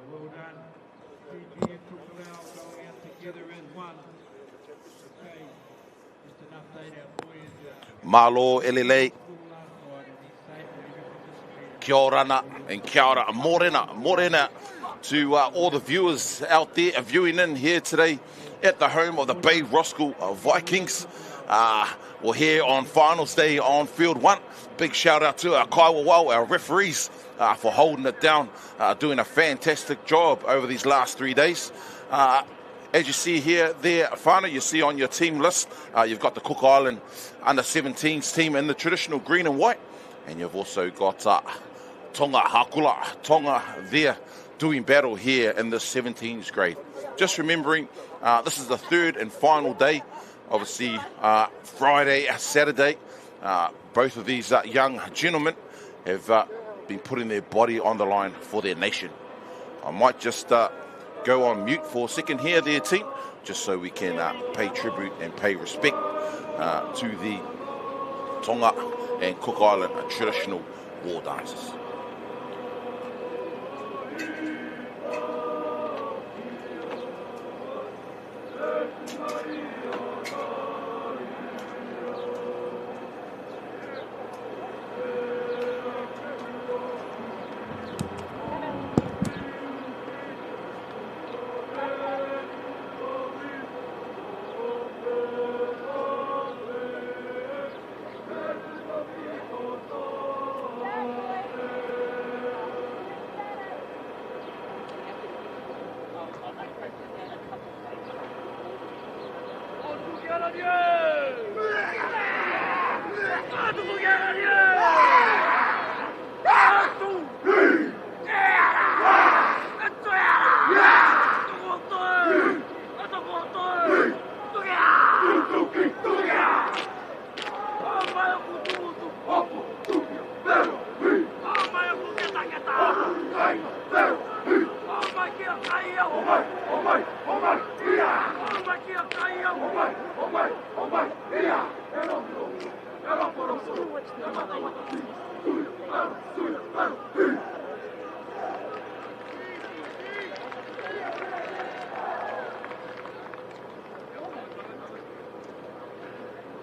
Well done. Fiji and Hakula going out together as one. Okay, just an update our boys. Malo Elele, kia orana and kia ora, morena to all the viewers out there viewing in here today at the home of the Bay Roskill Vikings. We're here on finals day on field one. Big shout out to our Kaiwawau, our referees, for holding it down, doing a fantastic job over these last 3 days. As you see here, there, whānau, you see on your team list, you've got the Cook Island under-17s team in the traditional green and white, and you've also got Tonga, Hakula, Tonga there doing battle here in the 17s grade. Just remembering, this is the third and final day. Obviously, Friday, Saturday, both of these young gentlemen have been putting their body on the line for their nation. I might just go on mute for a second here, their team, just so we can pay tribute and pay respect to the Tonga and Cook Island traditional war dances.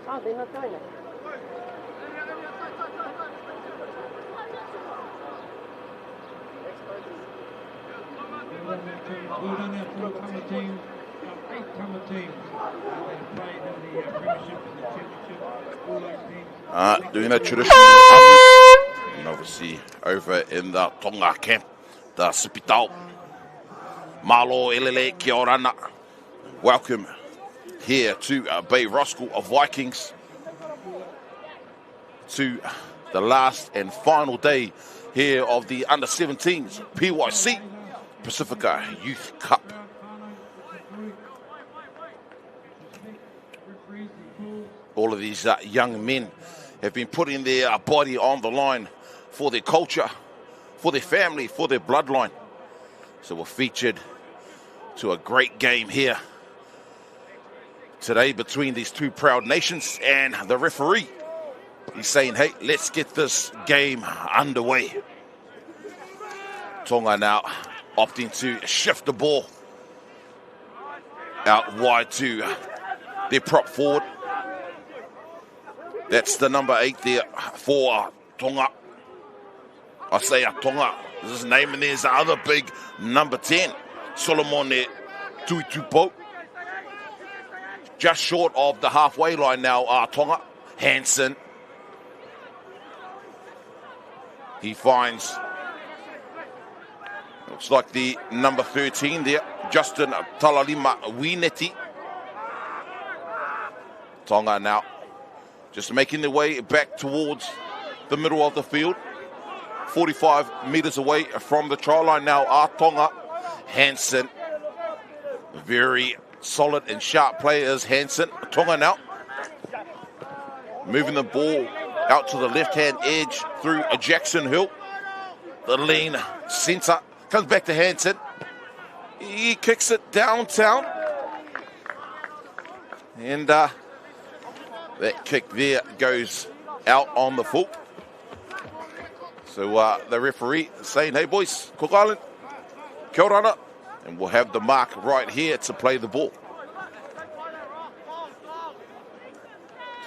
Oh, they're not doing it. Well done our four Tama teams, our 8 Tama teams that played in the Premiership and the Championship. All those teams. Doing a traditional, and obviously over in the Tonga camp, the Sipitao. Malo Elele kia orana. Welcome here to Bay Roskill of Vikings, to the last and final day here of the under-17s PYC Pacifica Youth Cup. All of these young men have been putting their body on the line for their culture, for their family, for their bloodline. So we're featured to a great game here today between these two proud nations, and the referee, he's saying, hey, let's get this game underway. Tonga now opting to shift the ball out wide to their prop forward. That's the number 8 there for Tonga. I say Tonga, this is name, and there's the other big number 10, Solomon Tuitupo. Just short of the halfway line now, Tonga. Hansen. He finds, looks like the number 13 there, Justin Talalima Wineti. Tonga now just making their way back towards the middle of the field. 45 metres away from the try line now, Tonga. Hansen, very solid and sharp players, Hansen. Tonga now moving the ball out to the left-hand edge through a Jackson Hill. The lean centre comes back to Hansen. He kicks it downtown. And that kick there goes out on the full. So the referee saying, hey boys, Cook Island, kia ora, and we'll have the mark right here to play the ball.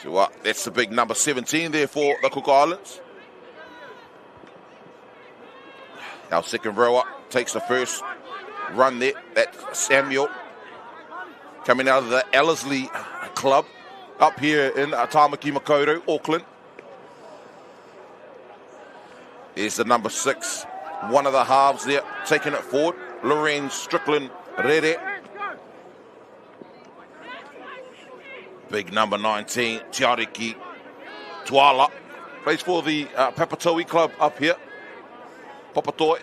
So that's the big number 17 there for the Cook Islands. Our second rower takes the first run there. That's Samuel coming out of the Ellerslie Club up here in Tama, Auckland. Here's the number 6, one of the halves there, taking it forward. Lorenz Strickland Rere. Big number 19, Tiariki Tuala. Plays for the Papatoe Club up here. Papatoe.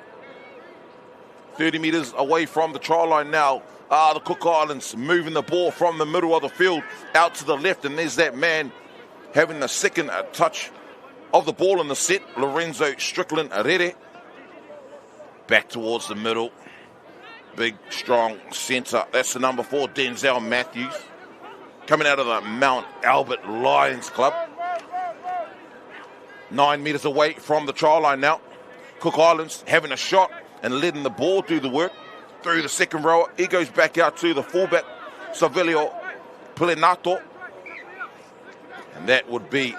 30 metres away from the try line now. The Cook Islands moving the ball from the middle of the field out to the left. And there's that man having the second touch of the ball in the set. Lorenzo Strickland Rere. Back towards the middle. Big, strong centre. That's the number 4, Denzel Matthews. Coming out of the Mount Albert Lions Club. 9 metres away from the try line now. Cook Islands having a shot and letting the ball do the work. Through the second rower, he goes back out to the fullback, Savelio Plenato. And that would be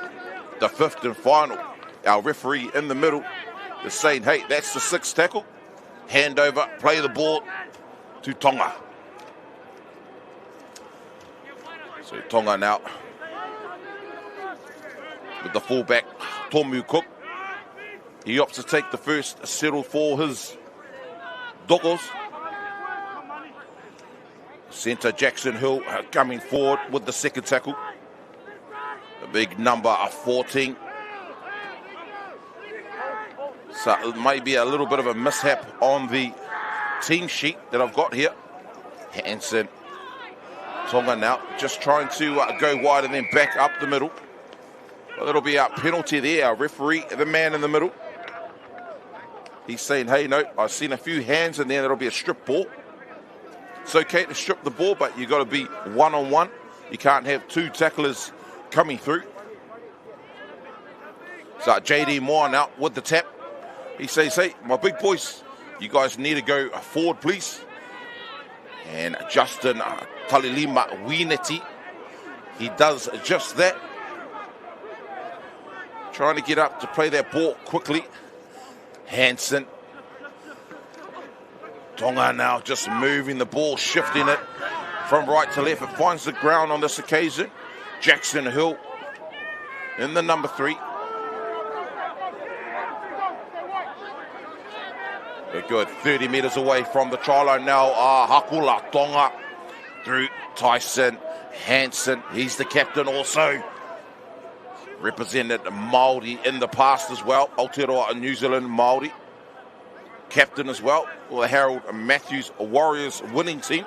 the 5th and final. Our referee in the middle is saying, hey, that's the 6th tackle. Hand over, play the ball to Tonga. So Tonga now with the fullback, Tomu Cook. He opts to take the first settle for his Doggos. Centre Jackson Hill coming forward with the second tackle. The big number 14. So it may be a little bit of a mishap on the team sheet that I've got here. Hansen. Tonga now just trying to go wide and then back up the middle. Well, that'll be a penalty there. Our referee, the man in the middle. He's saying, hey, no, I've seen a few hands in there. That'll be a strip ball. It's okay to strip the ball, but you've got to be one-on-one. You can't have 2 tacklers coming through. So J.D. Moore now with the tap. He says, hey, my big boys, you guys need to go forward, please. And Justin Talilima Wineti, he does just that. Trying to get up to play that ball quickly. Hansen. Tonga now just moving the ball, shifting it from right to left. It finds the ground on this occasion. Jackson Hill in the number 3. They're good. 30 metres away from the try line now. Hakula Tonga through Tyson Hansen. He's the captain also. Represented Māori in the past as well. Aotearoa New Zealand Māori. Captain as well. For the Harold Matthews Warriors winning team.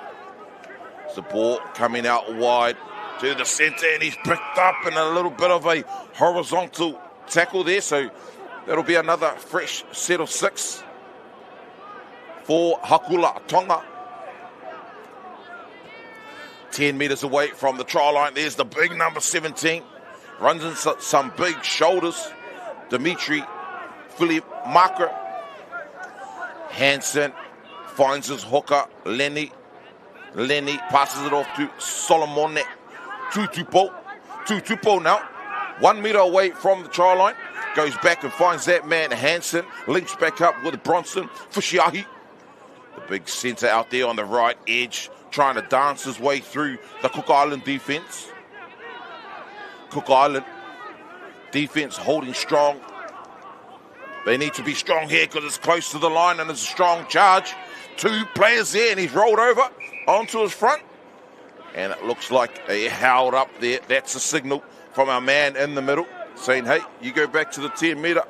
It's the ball coming out wide to the centre, and he's picked up in a little bit of a horizontal tackle there. So that'll be another fresh set of 6 for Hakula Tonga. 10 metres away from the try line. There's the big number 17. Runs in some big shoulders. Dimitri Philip Marker. Hansen finds his hooker. Lenny passes it off to Solomone Tutupo. Tutupo now. 1 metre away from the try line. Goes back and finds that man Hansen. Links back up with Bronson Fushiahi. The big centre out there on the right edge. Trying to dance his way through the Cook Island defence. Cook Island defence holding strong. They need to be strong here because it's close to the line and it's a strong charge. 2 players there and he's rolled over onto his front. And it looks like he held up there. That's a signal from our man in the middle saying, hey, you go back to the 10 metre,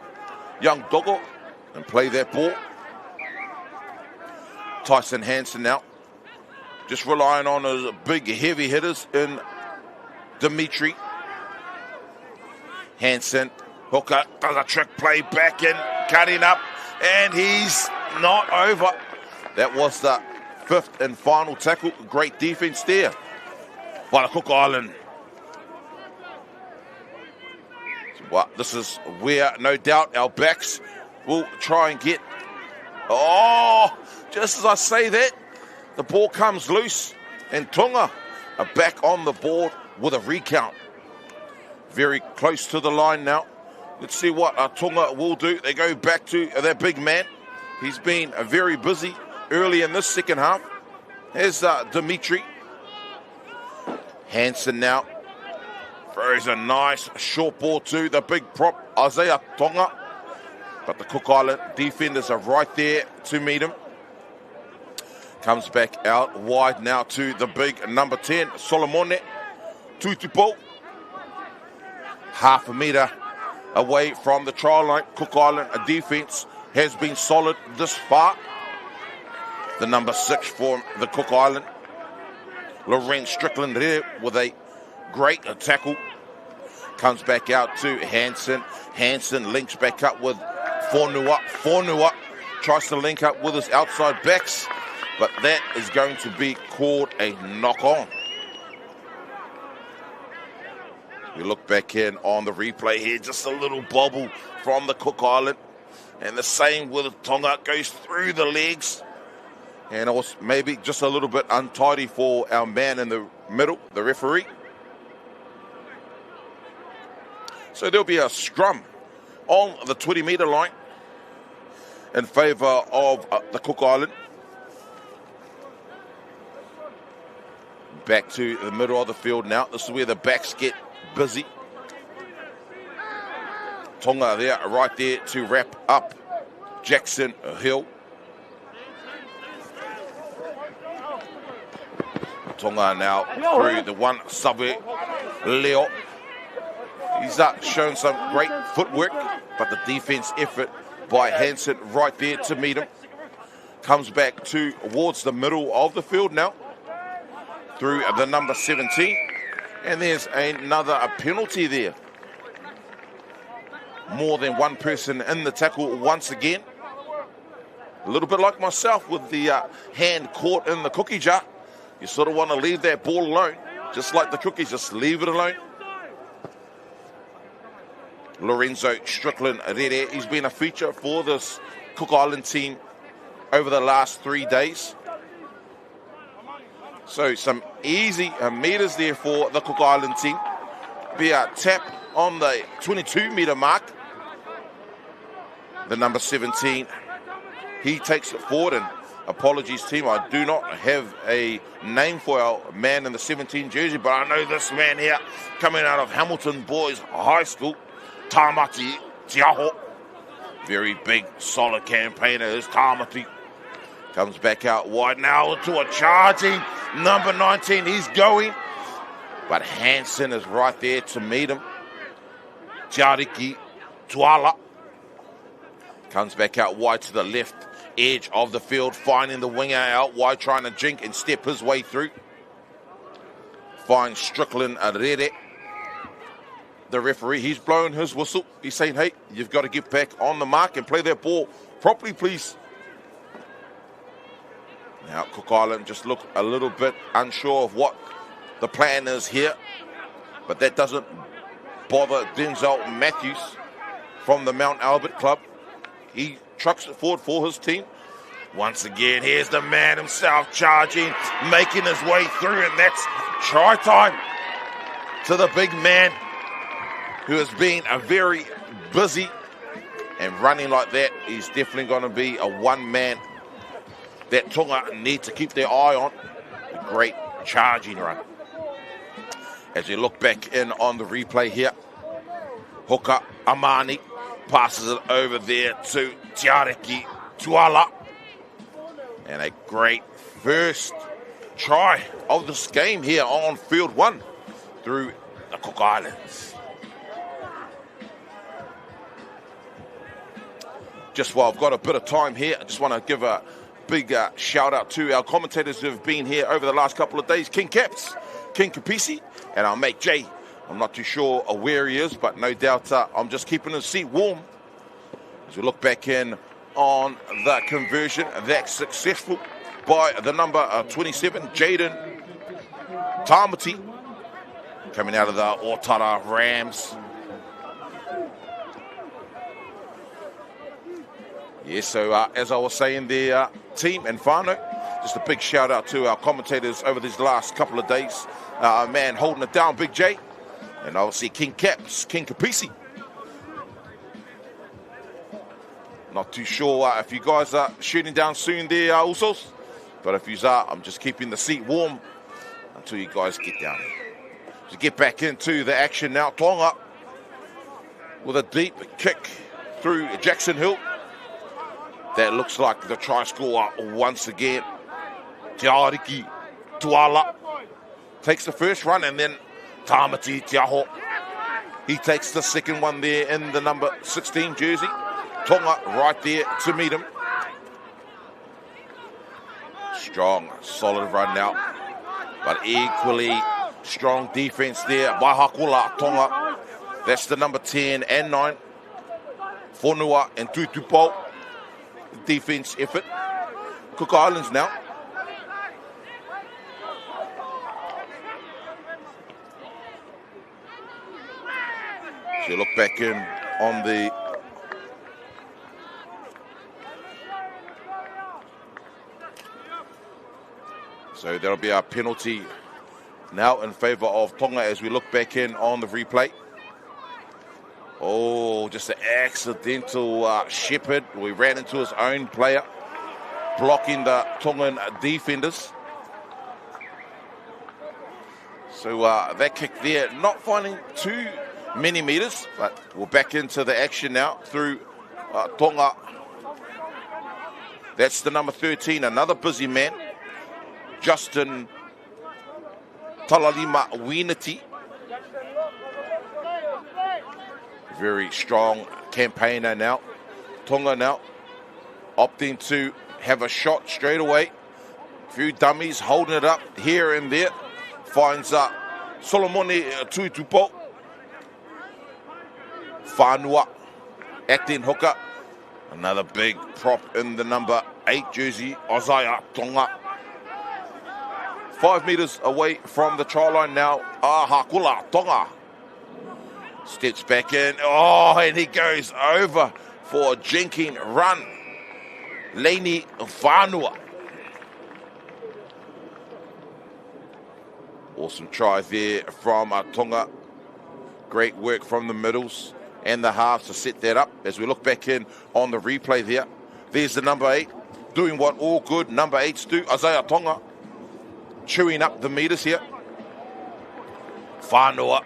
young doggo, and play that ball. Tyson Hansen now. Just relying on his big heavy hitters in Dimitri. Hansen Hooker does a trick play back in, cutting up, and he's not over. That was the 5th and final tackle. Great defense there by the Cook Island. Well, this is where, no doubt, our backs will try and get... Oh, just as I say that, the ball comes loose, and Tonga are back on the board with a recount. Very close to the line now. Let's see what Tonga will do. They go back to their big man. He's been very busy early in this second half. Here's Dimitri. Hansen now throws a nice short ball to the big prop, Isaiah Tonga. But the Cook Island defenders are right there to meet him. Comes back out wide now to the big number 10, Solomone Tutupo. Half a metre away from the try line. Cook Island defence has been solid this far. The number 6 for the Cook Island, Lorenz Strickland there with a great tackle. Comes back out to Hansen. Hansen links back up with Fornua. Fornua tries to link up with his outside backs, but that is going to be called a knock-on. We look back in on the replay here, just a little bobble from the Cook Island. And the same with Tonga, goes through the legs. And it was maybe just a little bit untidy for our man in the middle, the referee. So there'll be a scrum on the 20-metre line in favour of the Cook Island. Back to the middle of the field now. This is where the backs get busy. Tonga there, right there to wrap up Jackson Hill. Tonga now through the one subway, Leo. He's shown some great footwork, but the defense effort by Hansen right there to meet him. Comes back towards the middle of the field now through the number 17. And there's another penalty there. More than one person in the tackle once again. A little bit like myself with the hand caught in the cookie jar. You sort of want to leave that ball alone. Just like the cookies, just leave it alone. Lorenzo Strickland, he's been a feature for this Cook Island team over the last 3 days. So some easy meters there for the Cook Island team. Be a tap on the 22-metre mark. The number 17, he takes it forward, and apologies team, I do not have a name for our man in the 17 jersey, but I know this man here coming out of Hamilton Boys High School, Tama Tiaho. Very big, solid campaigner is Tamati. Comes back out wide now into a charging number 19. He's going, but Hansen is right there to meet him. Tiariki Tuala comes back out wide to the left edge of the field, finding the winger out wide, trying to jink and step his way through. Finds Strickland Arere. The referee, he's blowing his whistle. He's saying, hey, you've got to get back on the mark and play that ball properly, please. Now, Cook Island just look a little bit unsure of what the plan is here, but that doesn't bother Denzel Matthews from the Mount Albert Club. He trucks it forward for his team. Once again, here's the man himself charging, making his way through, and that's try time to the big man who has been very busy, and running like that, he's definitely going to be a one-man that Tonga need to keep their eye on. A great charging run. As you look back in on the replay here, Hoka Amani passes it over there to Tiariki Tuala. And a great first try of this game here on field one through the Cook Islands. Just while I've got a bit of time here, I just want to give a big shout out to our commentators who have been here over the last couple of days. King Caps, King Kapisi, and our mate Jay I'm not too sure where he is, but no doubt I'm just keeping his seat warm. As we look back in on the conversion, that's successful by the number 27, Jaden Tamati, coming out of the Otara Rams. Yeah, so as I was saying there, team and whānau, just a big shout out to our commentators over these last couple of days. Man holding it down, Big J, and obviously King Caps, King Kapisi. Not too sure if you guys are shooting down soon there, Usos, but if you are, I'm just keeping the seat warm until you guys get down here. To get back into the action now, Tonga with a deep kick through Jackson Hill. That looks like the try scorer once again. Te Ariki Tuala takes the first run, and then Tamati Tiaho, he takes the second one there in the number 16 jersey. Tonga right there to meet him. Strong, solid run now, but equally strong defense there by Hakula, Tonga. That's the number 10 and 9. Whonua and Tutupo. Defense effort. Cook Islands now. So look back in on the so there'll be a penalty now in favour of Tonga as we look back in on the replay. Oh, just an accidental shepherd. We ran into his own player, blocking the Tongan defenders. So that kick there, not finding too many metres, but we're back into the action now through Tonga. That's the number 13, another busy man, Justin Talalima Winati. Very strong campaigner now. Tonga now opting to have a shot straight away. A few dummies holding it up here and there. Finds Solomone Tuitupo. Whanua acting hooker. Another big prop in the number 8 jersey, Ozaya Tonga. 5 metres away from the try line now. Hakula Tonga. Steps back in. Oh, and he goes over for a jinking run. Leini Whanua. Awesome try there from Tonga. Great work from the middles and the halves to set that up. As we look back in on the replay there, there's the number 8 doing what all good number 8s do. Isaiah Tonga chewing up the meters here. Whanua,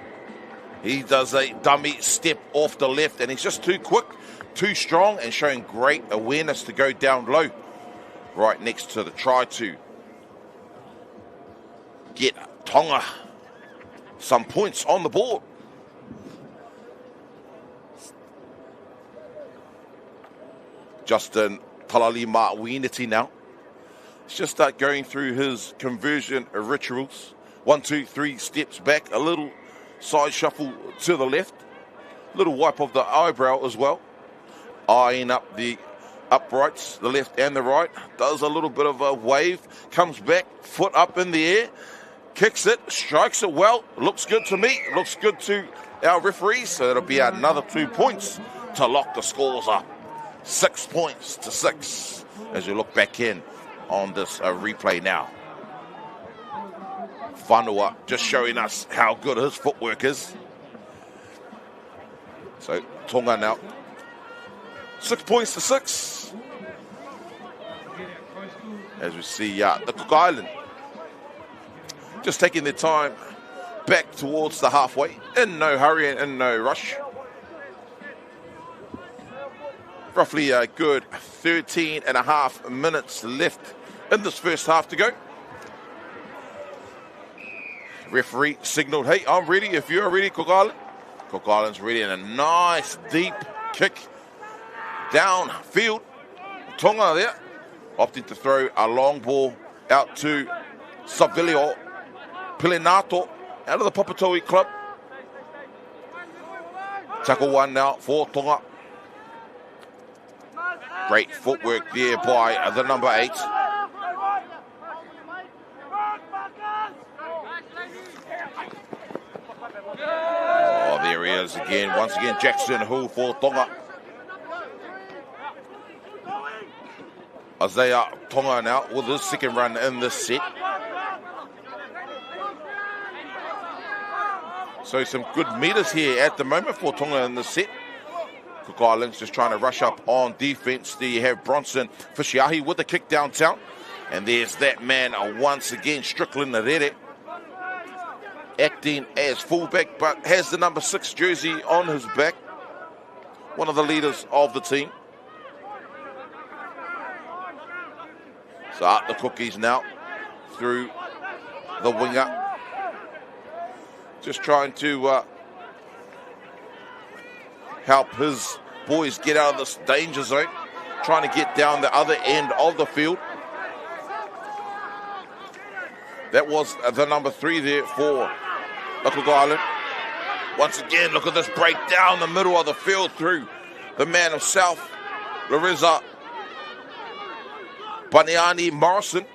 he does a dummy step off the left, and he's just too quick, too strong, and showing great awareness to go down low right next to the try to get Tonga some points on the board. Justin Talalima Winati now. Let's just start going through his conversion rituals. 1, 2, 3 steps back, a little side shuffle to the left, little wipe of the eyebrow as well, eyeing up the uprights, the left and the right, does a little bit of a wave, comes back, foot up in the air, kicks it, strikes it well, looks good to me, looks good to our referees, so it'll be another 2 points to lock the scores up. 6 points to 6 as you look back in on this replay now. Whanua just showing us how good his footwork is. So Tonga now 6 points to 6 as we see the Cook Island just taking their time back towards the halfway, in no hurry and in no rush. Roughly a good 13 and a half minutes left in this first half to go. Referee signaled, hey, I'm ready if you're ready, Cook Island. Cook Island's ready, and a nice deep kick downfield. Tonga there, opting to throw a long ball out to Savilio Pilenato out of the Papatoi club. Tackle one now for Tonga. Great footwork there by the number 8. Oh, there he is again. Once again, Jackson Hull for Tonga. Isaiah Tonga now with his second run in this set. So some good meters here at the moment for Tonga in this set. Cook Islands just trying to rush up on defense. There you have Bronson Fishiahi with the kick downtown. And there's that man once again, Strickland Narere, acting as fullback, but has the number 6 jersey on his back. One of the leaders of the team. So up the Cookies now through the winger. Just trying to help his boys get out of this danger zone. Trying to get down the other end of the field. That was the number 3 there for Cook Island. Once again, look at this break down the middle of the field through the man himself, Larissa Baniani Morrison.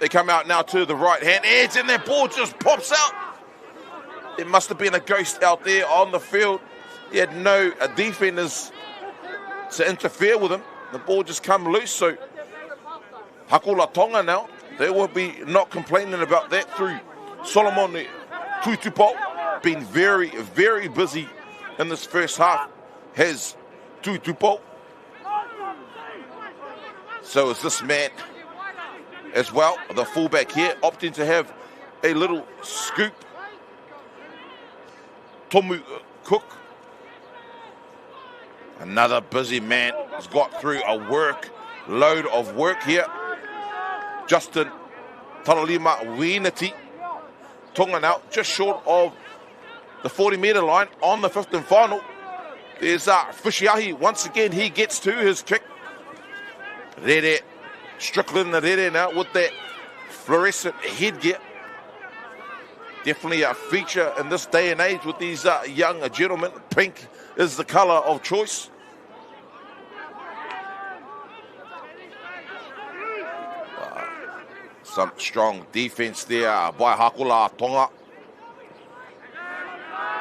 They come out now to the right-hand edge, and their ball just pops out. There must have been a ghost out there on the field. He had no defenders to interfere with him. The ball just come loose, so Hakula Tonga now. They will be not complaining about that through Solomon Tutupo. Been very, very busy in this first half, has Tutupo. So is this man as well, the fullback here, opting to have a little scoop. Tomu Cook, another busy man, has got through a load of work here. Justin Taralima Winati, Tonga now just short of the 40-metre line on the 5th and final. There's Fishiahi, once again he gets to his kick. Rere, Strickland Rere now with that fluorescent headgear. Definitely a feature in this day and age with these young gentlemen. Pink is the colour of choice. Some strong defense there by Hakula Tonga.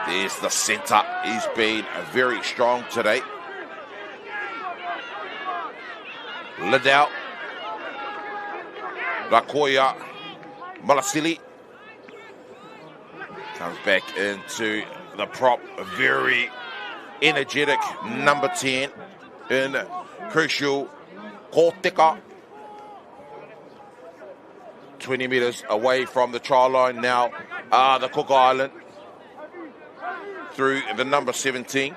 There's the centre. He's been very strong today. Liddell, Rakoya Malasili comes back into the prop. A very energetic number 10 in Crucial Koteka. 20 metres away from the try line now. The Cook Island through the number 17.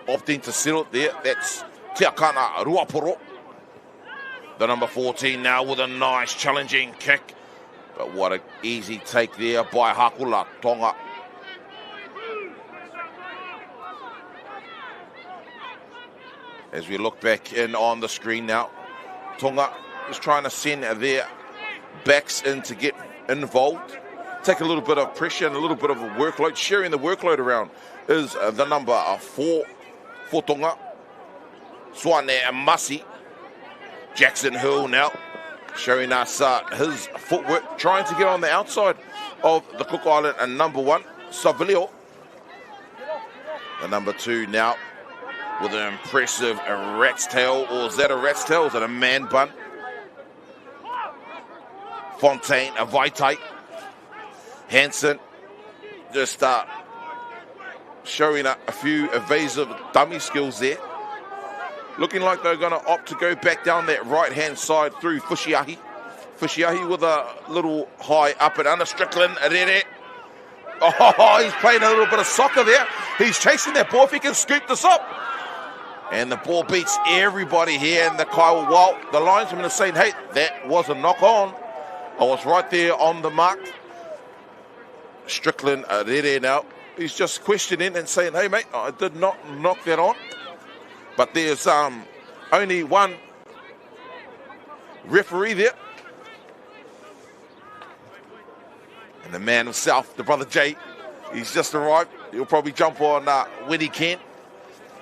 Opting to settle it there. That's Tiakana Ruaporo. The number 14 now with a nice challenging kick. But what an easy take there by Hakula Tonga. As we look back in on the screen now, Tonga is trying to send their backs in to get involved. Take a little bit of pressure and a little bit of a workload. Sharing the workload around is the number 4 for Tonga. Swane Masi. Jackson Hill now showing us his footwork, trying to get on the outside of the Cook Island and number 1, Savilio. The number 2 now with an impressive rat's tail, or is that a rat's tail? Is that a man bun? Fontaine, Vaitai, Hansen, just showing a few evasive dummy skills there. Looking like they're going to opt to go back down that right-hand side through Fishiahi. Fishiahi with a little high up and under. Strickland, Rere. Oh, he's playing a little bit of soccer there. He's chasing that ball if he can scoop this up. And the ball beats everybody here in the Kaiwa. Well, the linesman is saying, hey, that was a knock on. I was right there on the mark. Strickland, Rere now. He's just questioning and saying, hey, mate, I did not knock that on. But there's only one referee there. And the man himself, the brother Jay, He's just arrived. He'll probably jump on when he can.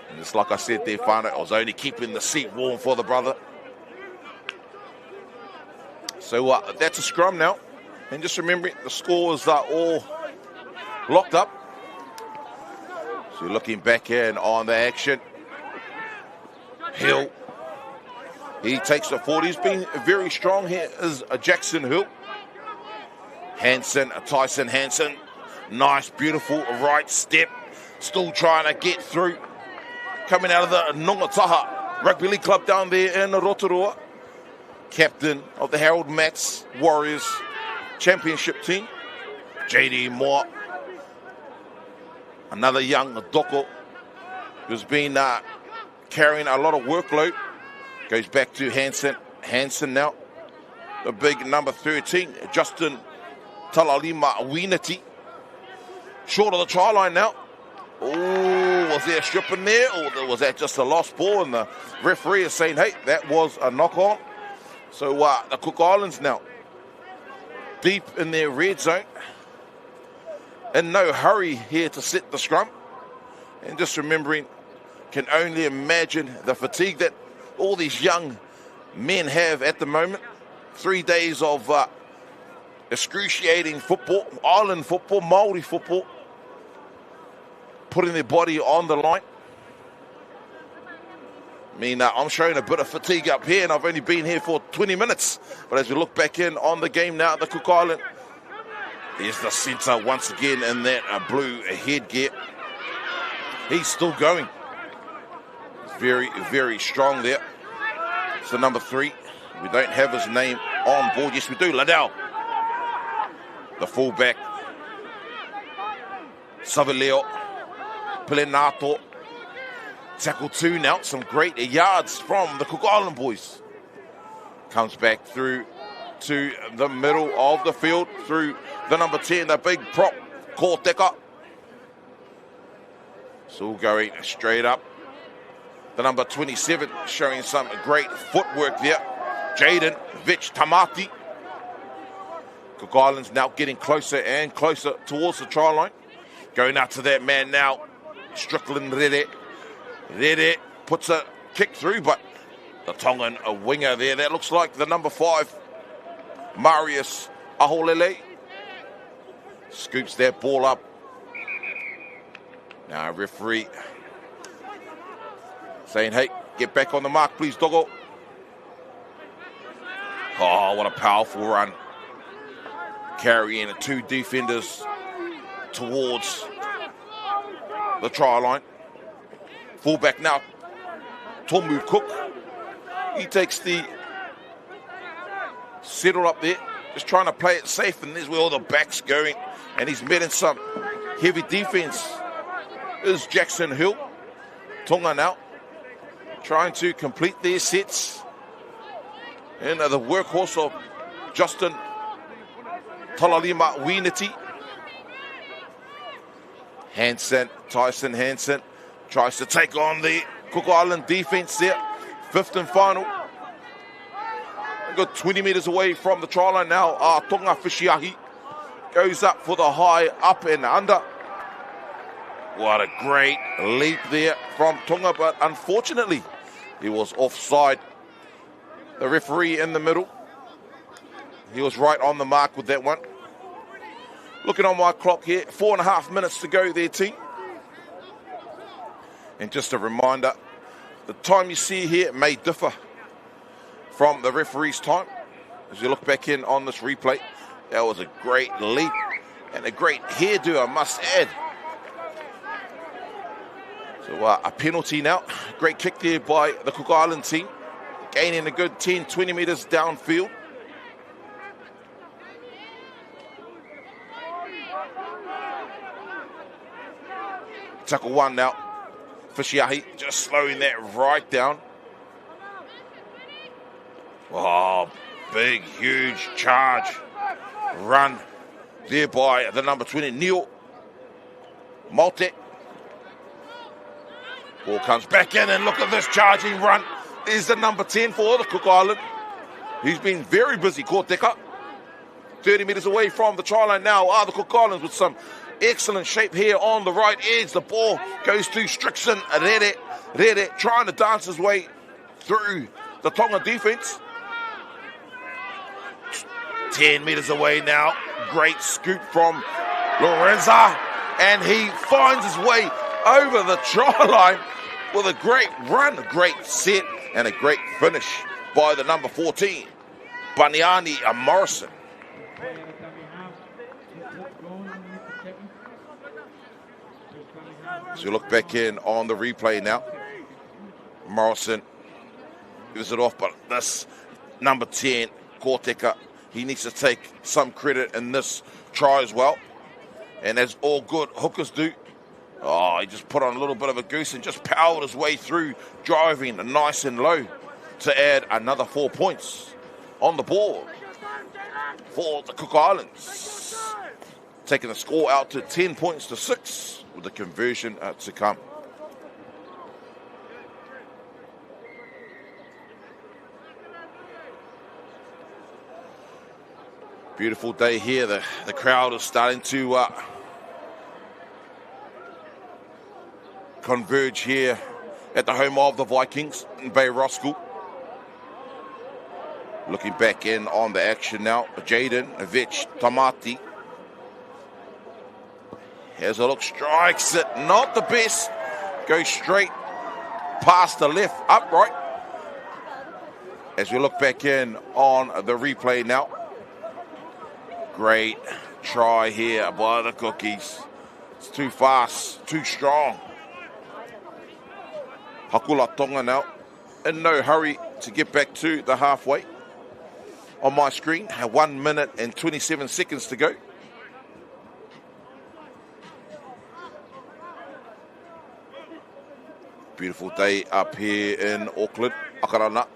And just like I said there, Whānau, I was only keeping the seat warm for the brother. So that's a scrum now. And just remember, the scores are all locked up. So looking back in on the action. Hill. He takes the 40. He's been very strong here is Jackson Hill. Tyson Hansen. Nice, beautiful right step. Still trying to get through. Coming out of the Nongataha Rugby League Club down there in Rotorua. Captain of the Harold Mats Warriors Championship team. JD Moore. Another young Doko who's been carrying a lot of workload. Goes back to Hansen. Hansen now. The big number 13, Justin Talalima Winati. Short of the try line now. Oh, was there a strip in there? Or was that just a lost ball? And the referee is saying, hey, that was a knock-on. So the Cook Islands now deep in their red zone. In no hurry here to set the scrum. And just remembering, can only imagine the fatigue that all these young men have at the moment. 3 days of excruciating football, island football, Māori football, putting their body on the line. I mean, I'm showing a bit of fatigue up here, and I've only been here for 20 minutes. But as we look back in on the game now at the Cook Island, there's the centre once again in that blue headgear. He's still going. He's very, very strong there. It's the number 3. We don't have his name on board. Yes, we do. Liddell. The fullback. Savaleo. Pelenato. Tackle 2 now. Some great yards from the Cook Island boys. Comes back through to the middle of the field. Through the number 10, the big prop, Korteka. Still going straight up. The number 27 showing some great footwork there. Jaden Vich Tamati. Cook Islands now getting closer and closer towards the try line. Going out to that man now. Strickland Rede. Rede puts a kick through, but the Tongan winger there. That looks like the number 5, Marius Aholele. Scoops that ball up. Now referee saying, hey, get back on the mark, please, Doggo. Oh, what a powerful run. Carrying 2 defenders towards the try line. Fullback now, Tomu Cook. He takes the settle up there, just trying to play it safe, and there's where all the backs going. And he's met in some heavy defense. Is Jackson Hill. Tonga now trying to complete their sets. And the workhorse of Justin Talalima Winati. Tyson Hansen tries to take on the Cook Island defense there. 5th and final. Got 20 metres away from the try line now. Tonga Fishiahi goes up for the high up and under. What a great leap there from Tonga, but unfortunately he was offside. The referee in the middle, he was right on the mark with that one. Looking on my clock here, 4.5 minutes to go there, team. And just a reminder, the time you see here may differ from the referee's time. As you look back in on this replay, that was a great leap and a great hairdo, I must add. So a penalty now. Great kick there by the Cook Island team. Gaining a good 10, 20 metres downfield. Tackle 1 now. Fishiahi just slowing that right down. Oh, big, huge charge. Run there by the number 20, Neil Malte. Ball comes back in, and look at this charging run. There's the number 10 for the Cook Island. He's been very busy, Korteka. 30 metres away from the try line now are the Cook Islands with some excellent shape here on the right edge. The ball goes to Strickson. Rere trying to dance his way through the Tonga defense. 10 meters away now. Great scoop from Lorenza. And he finds his way over the try line with a great run, a great set, and a great finish by the number 14, Baniani Morrison. So you look back in on the replay now. Morrison gives it off, but this number 10, Korteka, he needs to take some credit in this try as well. And as all good hookers do, he just put on a little bit of a goose and just powered his way through, driving nice and low to add another 4 points on the board for the Cook Islands. Taking the score out to 10 points to 6 with the conversion to come. Beautiful day here. The crowd is starting to converge here at the home of the Vikings in Bay Roskill. Looking back in on the action now. Jaden Vich Tamati has a look, strikes it, not the best. Goes straight past the left upright. As we look back in on the replay now. Great try here by the Cookies. It's too fast, too strong. Hakula Tonga now in no hurry to get back to the halfway. On my screen, 1 minute and 27 seconds to go. Beautiful day up here in Auckland, Akarana,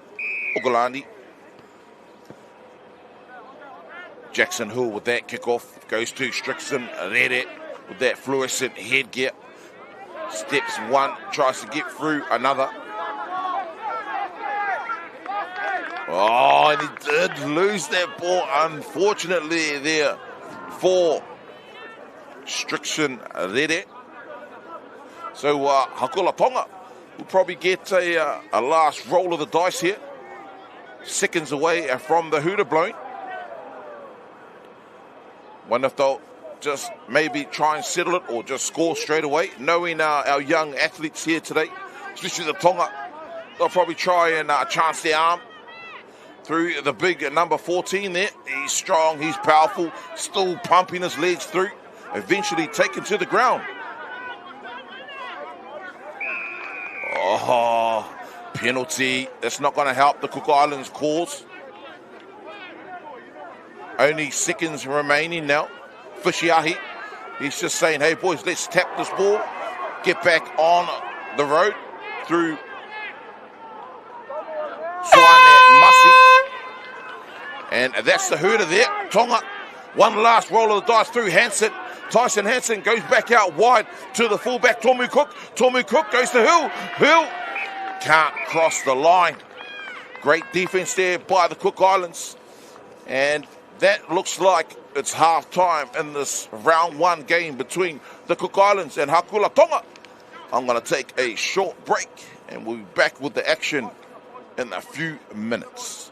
Ogalani. Jackson Hill with that kickoff, goes to Strickson, Rere with that fluorescent headgear. Steps one, tries to get through another. And he did lose that ball, unfortunately, there for Strickson Rere. So Hakula Tonga will probably get a last roll of the dice here. Seconds away from the hooter blowing. Wonder if they'll just maybe try and settle it or just score straight away. Knowing our young athletes here today, especially the Tonga, they'll probably try and chance their arm through the big number 14 there. He's strong, he's powerful, still pumping his legs through, eventually taken to the ground. Penalty. That's not going to help the Cook Islands cause. Only seconds remaining now. Fishiahi, he's just saying, hey boys, let's tap this ball, get back on the road through Swane Masi. And that's the hooter there. Tonga, one last roll of the dice through Hansen. Tyson Hansen goes back out wide to the fullback, Tomu Cook. Tomu Cook goes to Hill. Hill can't cross the line. Great defense there by the Cook Islands. And that looks like it's half time in this round one game between the Cook Islands and Hakula Tonga. I'm going to take a short break and we'll be back with the action in a few minutes.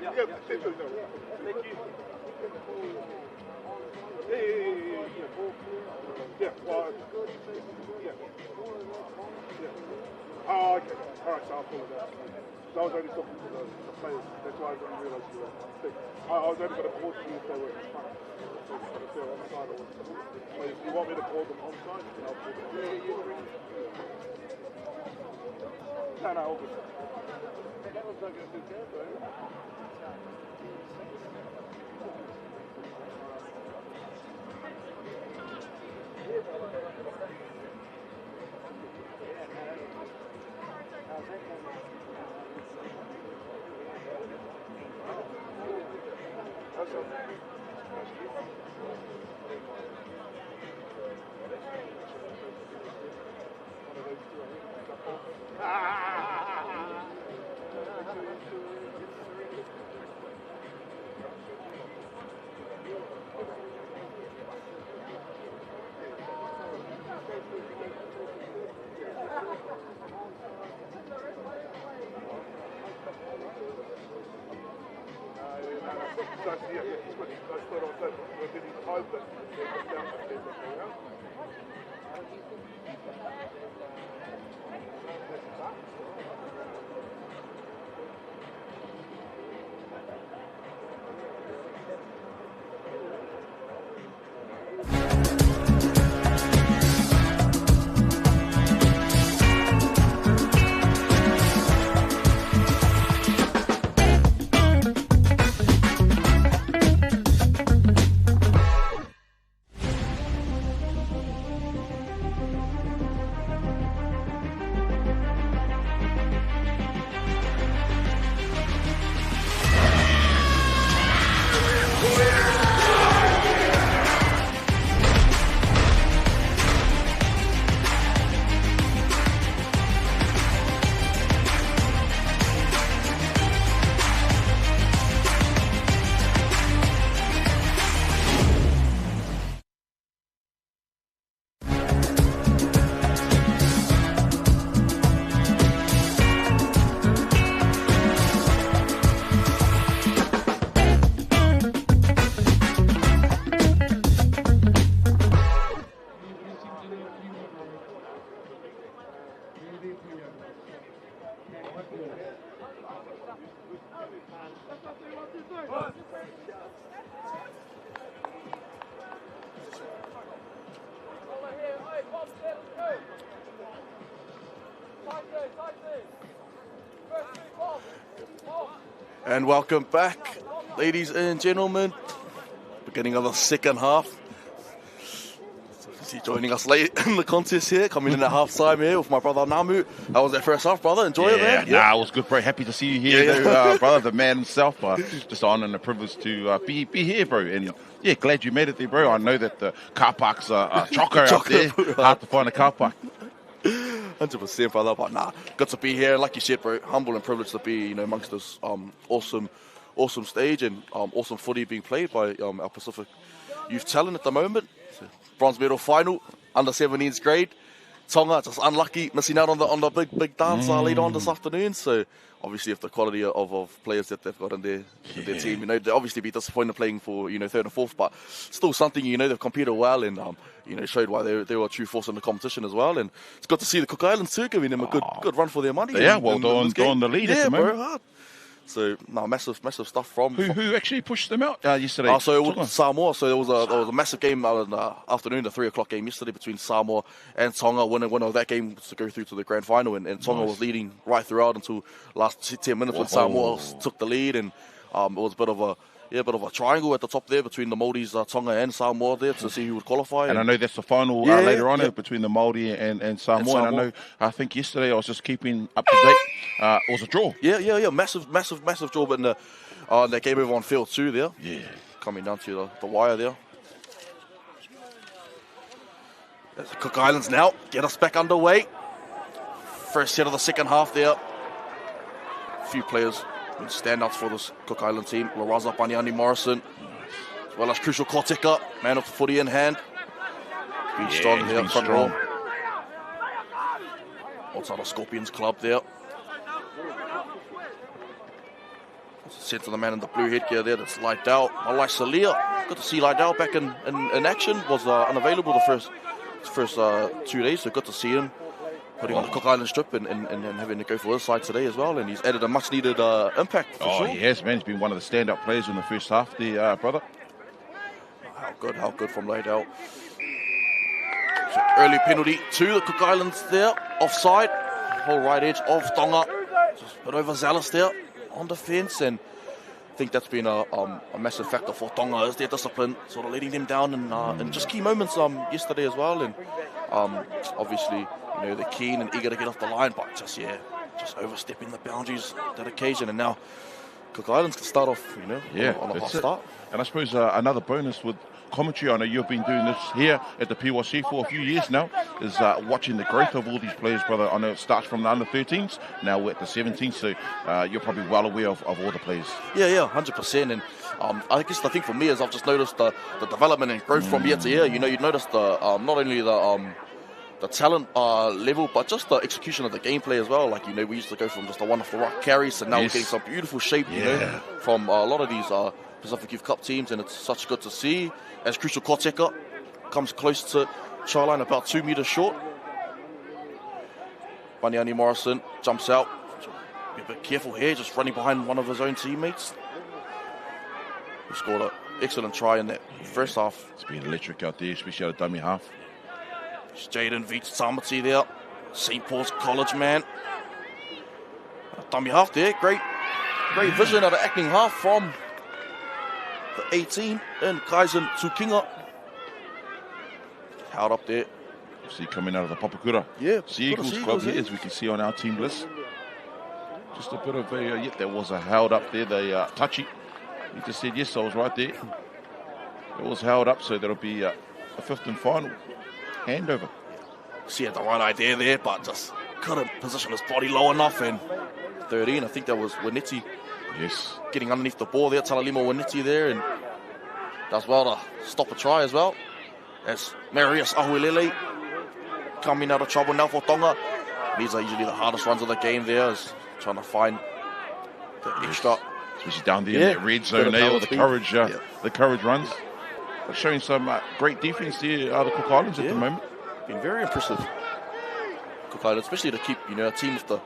Oh, okay. All right, so I'll follow that. So I was only talking to the players. That's why I didn't realise you were sick. I was only going to call you if they were if they were on side or but if you want me to call them on side, then I'll call them. No, all good. That looks like a good game, though. And welcome back, ladies and gentlemen. Beginning of the second half. He's joining us late in the contest here, coming in at half time here with my brother Namu. How was that first half, brother? Enjoy it, man? Yeah, it was good, bro. Happy to see you here, brother, the man himself. Just an honour and a privilege to be here, bro. And yeah, glad you made it there, bro. I know that the car parks are chocker out there. Hard to find a car park. 100%, brother, but nah, good to be here. Like you said, bro, humble and privileged to be, amongst this awesome stage and awesome footy being played by our Pacific youth talent at the moment. Bronze medal final, under 17s grade. Tonga just unlucky, missing out on the big dance later on this afternoon. So obviously, if the quality of players that they've got in their team, they'll obviously be disappointed playing for third and fourth, but still something they've competed well and showed why they were a true force in the competition as well. And it's good to see the Cook Islands too giving them a good run for their money. Yeah, well done, the lead at the moment. Bro, hard. So no, massive stuff from who actually pushed them out yesterday. So it was Samoa. So there was a massive game in the afternoon, the 3 o'clock game yesterday between Samoa and Tonga. Winner of that game was to go through to the grand final, and Tonga was leading right throughout until last 10 minutes when Samoa took the lead, and it was a bit of a triangle at the top there between the Māoris, Tonga and Samoa there to see who would qualify. And I know that's the final later on between the Māori and Samoa. And I think yesterday I was just keeping up to date. It was a draw. Yeah. Massive draw, but in that game over on field 2 there. Yeah. Coming down to the wire there. There's the Cook Islands now. Get us back underway. First set of the second half there. A few players standouts for this Cook Island team. Laraza Paniani Morrison, as well as Crucial Koteka, man of the footy in hand. Being strong there, front row. Outside of Scorpions Club there. Centre the man in the blue headgear there, that's Lydell. Malai Salia, good to see Lydell back in action. Was unavailable the first 2 days, so good to see him putting on the Cook Island strip and having to go for his side today as well. And he's added a much needed impact for sure. He has, man. He's been one of the standout players in the first half there, brother. How good from Lydell. So early penalty to the Cook Islands there, offside. Whole right edge of Tonga. Just a bit overzealous there on defence, and I think that's been a massive factor for Tonga, is their discipline, sort of letting them down in just key moments yesterday as well. And obviously, they're keen and eager to get off the line, but just overstepping the boundaries that occasion. And now Cook Islands can start off, on a hot start. And I suppose another bonus with commentary, I know you've been doing this here at the PYC for a few years now, is watching the growth of all these players, brother. I know it starts from the under-13s, now we're at the 17s, so you're probably well aware of all the players. Yeah, 100%. And I guess the thing for me is I've just noticed the development and growth from year to year. You notice the not only the talent level, but just the execution of the gameplay as well. Like, we used to go from just a one-off-the-rock carries, so now we're getting some beautiful shape, from a lot of these Pacific Youth Cup teams, and it's such good to see. As Crucial Koteka comes close to try line, about 2 meters short. Baniani Morrison jumps out. Be a bit careful here, just running behind one of his own teammates. He scored an excellent try in that first half. It's been electric out there, especially at a dummy half. It's Jaden Veach Tamati there, St. Paul's College man. A dummy half there, great vision at an acting half from the 18 and Kaizen Tukinga. Held up there. See coming out of the Papakura. Yeah, Sea Eagles Club here, as we can see on our team list. Just a bit of a, there was a held up there, the touchy. He just said yes, I was right there. It was held up, so that'll be a fifth and final handover. She had the right idea there, but just couldn't position his body low enough. And 13, I think that was Winetti. Yes. Getting underneath the ball there, Talalima Winetti there, and does well to stop a try as well. As Marius Ahuilele coming out of trouble now for Tonga. These are usually the hardest runs of the game there, is trying to find the extra. Especially down there in that red zone there, or the courage runs. But showing some great defence there out of Cook Islands at the moment. Been very impressive. Cook Islands, especially to keep, a team with the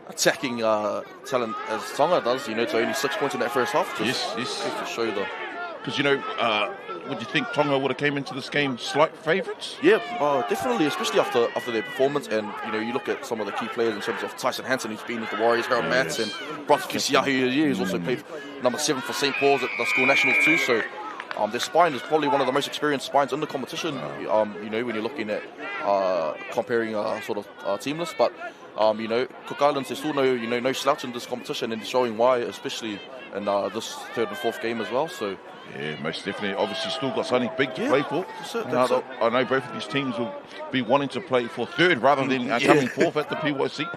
attacking talent as Tonga does, to only 6 points in that first half. Yes. To show the... Because, would you think Tonga would have came into this game slight favourites? Yeah, definitely, especially after their performance. And, you look at some of the key players in terms of Tyson Hansen, who's been with the Warriors, Harold Mats, and Brock Kisiahi, who's also played number 7 for St. Paul's at the school nationals too. So their spine is probably one of the most experienced spines in the competition, when you're looking at comparing team lists. But, Cook Islands, there's still no slouch in this competition, and showing why, especially in this third and fourth game as well. So. Yeah, most definitely. Obviously, still got something big to play for. That's it. I know both of these teams will be wanting to play for third rather than coming fourth at the PYC.